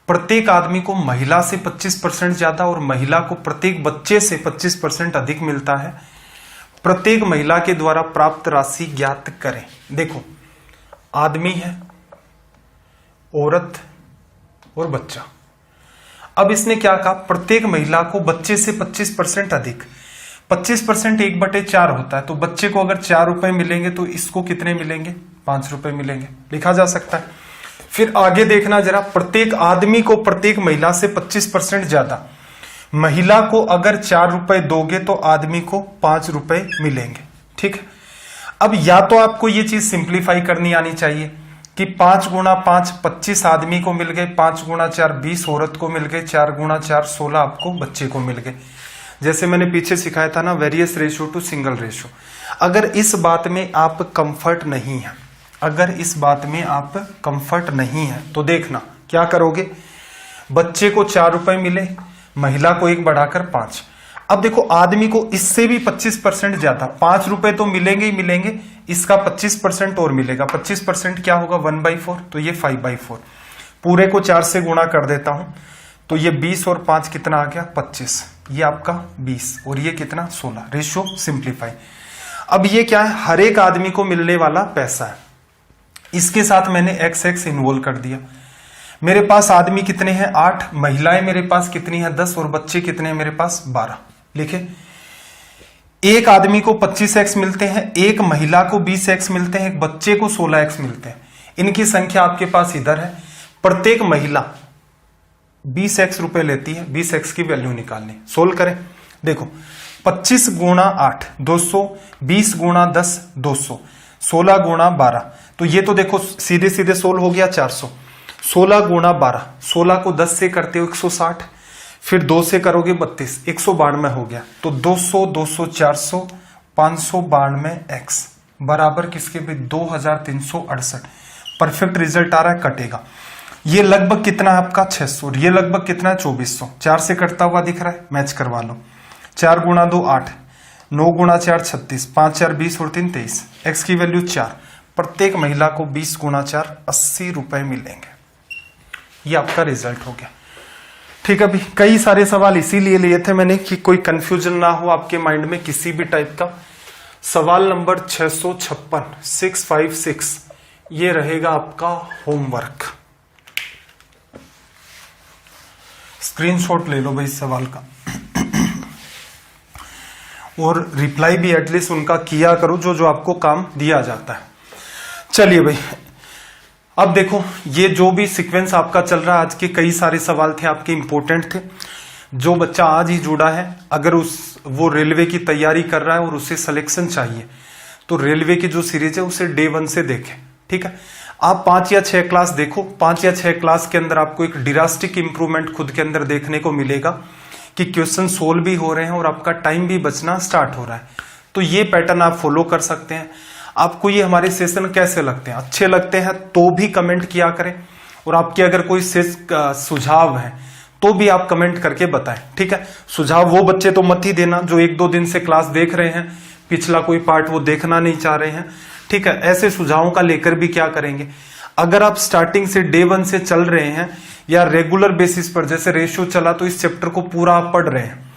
प्रत्येक आदमी को महिला से 25% ज्यादा और महिला को प्रत्येक बच्चे से 25% अधिक मिलता है। प्रत्येक महिला के द्वारा प्राप्त राशि ज्ञात करें। देखो आदमी है, औरत और बच्चा। अब इसने क्या कहा प्रत्येक महिला को बच्चे से 25% अधिक, 25% 1/4 होता है, तो बच्चे को अगर 4 रुपए मिलेंगे तो इसको कितने मिलेंगे 5 रुपए मिलेंगे, लिखा जा सकता है। फिर आगे देखना जरा, प्रत्येक आदमी को प्रत्येक महिला से 25% ज्यादा, महिला को अगर 4 रुपए दोगे तो आदमी को 5 रुपए मिलेंगे। ठीक है, अब या तो आपको ये चीज सिंप्लीफाई करनी आनी चाहिए कि 5 गुणा 5 25 आदमी को मिल गए, 5 गुणा 4 20 औरत को मिल गए, 4 गुणा 4 16 आपको बच्चे को मिल गए। जैसे मैंने पीछे सिखाया था ना various ratio two single ratio. अगर इस बात में आप कंफर्ट नहीं है, अगर इस बात में आप कंफर्ट नहीं है तो देखना क्या करोगे, बच्चे को 4 रुपए मिले, महिला को 1 बढ़ाकर 5। अब देखो आदमी को इससे भी 25% ज्यादा, 5 रुपए तो मिलेंगे ही मिलेंगे, इसका 25% और मिलेगा। 25% क्या होगा 1/4, तो ये 5/4। पूरे को 4 से गुणा कर देता हूं तो ये 20 और 5 कितना आ गया 25, ये आपका 20 और ये कितना 16। Ratio simplify. अब ये क्या है, हर एक आदमी को मिलने वाला पैसा है, इसके साथ मैंने x इन्वॉल्व कर दिया। मेरे पास आदमी कितने हैं 8, महिलाएं मेरे पास कितनी है 10 और बच्चे कितने हैं मेरे पास 12। लिखे, एक आदमी को 25x मिलते हैं, एक महिला को 20x मिलते हैं, एक बच्चे को 16x मिलते हैं। इनकी संख्या आपके पास इधर है। प्रत्येक महिला 20x रुपए लेती है, 20x की वैल्यू निकालनी। सोल्व करें, देखो 25 गुणा 8 200, 20 गुणा 10 200, 16 गुणा 12, तो ये तो देखो सीधे सीधे सोल्व हो गया 400। 16 गुणा 12, 16 को 10 से करते हो 160, फिर 2 से करोगे 32, 192 हो गया। तो 200 200 400 592x बराबर किसके भी 2368। परफेक्ट रिजल्ट आ रहा है, कटेगा। ये लगभग कितना है आपका 600 और ये लगभग कितना है 2400। 4 से कटता हुआ दिख रहा है, मैच करवा लो। 4 गुणा 2 8, 9 गुणा 4 36, 5 4 20 और 3 23। x की वैल्यू 4, प्रत्येक महिला को 20 गुणा 4 80 रुपए मिलेंगे। ये आपका रिजल्ट हो गया। ठीक है भाई, कई सारे सवाल इसीलिए लिए थे मैंने कि कोई कंफ्यूजन ना हो आपके माइंड में किसी भी टाइप का। सवाल नंबर 656 ये रहेगा आपका होमवर्क। स्क्रीनशॉट ले लो भाई इस सवाल का और रिप्लाई भी एटलीस्ट उनका किया करो जो जो आपको काम दिया जाता है। चलिए भाई, अब देखो ये जो भी सीक्वेंस आपका चल रहा है, आज के कई सारे सवाल थे आपके इंपॉर्टेंट थे। जो बच्चा आज ही जुड़ा है, अगर वो रेलवे की तैयारी कर रहा है और उसे सिलेक्शन चाहिए तो रेलवे की जो सीरीज है उसे डे 1 से देखें। ठीक है, आप 5 या 6 क्लास देखो। 5 या 6 क्लास के अंदर आपको एक ड्रास्टिक इंप्रूवमेंट खुद के अंदर देखने को मिलेगा कि क्वेश्चन सोल्व भी हो रहे हैं और आपका टाइम भी बचना स्टार्ट हो रहा है। तो ये पैटर्न आप फॉलो कर सकते हैं। आपको ये हमारे सेशन कैसे लगते हैं? अच्छे लगते हैं तो भी कमेंट किया करें, और आपके अगर कोई सुझाव है तो भी आप कमेंट करके बताएं। ठीक है, सुझाव वो बच्चे तो मत ही देना जो 1-2 दिन से क्लास देख रहे हैं, पिछला कोई पार्ट वो देखना नहीं चाह रहे हैं। ठीक है, ऐसे सुझावों का लेकर भी क्या करेंगे, अगर आप स्टार्टिंग से डे 1 से चल रहे हैं या रेगुलर बेसिस पर जैसे रेशियो चला तो इस चैप्टर को पूरा आप पढ़ रहे हैं,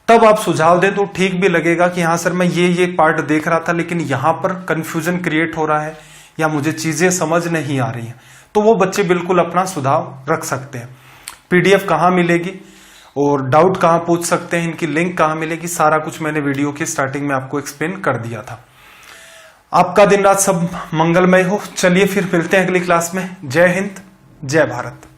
तब आप सुझाव दें तो ठीक भी लगेगा कि हाँ सर मैं ये पार्ट देख रहा था लेकिन यहां पर कंफ्यूजन क्रिएट हो रहा है या मुझे चीजें समझ नहीं आ रही हैं, तो वो बच्चे बिल्कुल अपना सुझाव रख सकते हैं। पीडीएफ कहाँ मिलेगी और डाउट कहाँ पूछ सकते हैं, इनकी लिंक कहाँ मिलेगी, सारा कुछ मैंने वीडियो की स्टार्टिंग में आपको एक्सप्लेन कर दिया था। आपका दिन रात सब मंगलमय हो। चलिए फिर मिलते हैं अगली क्लास में। जय हिंद, जय भारत।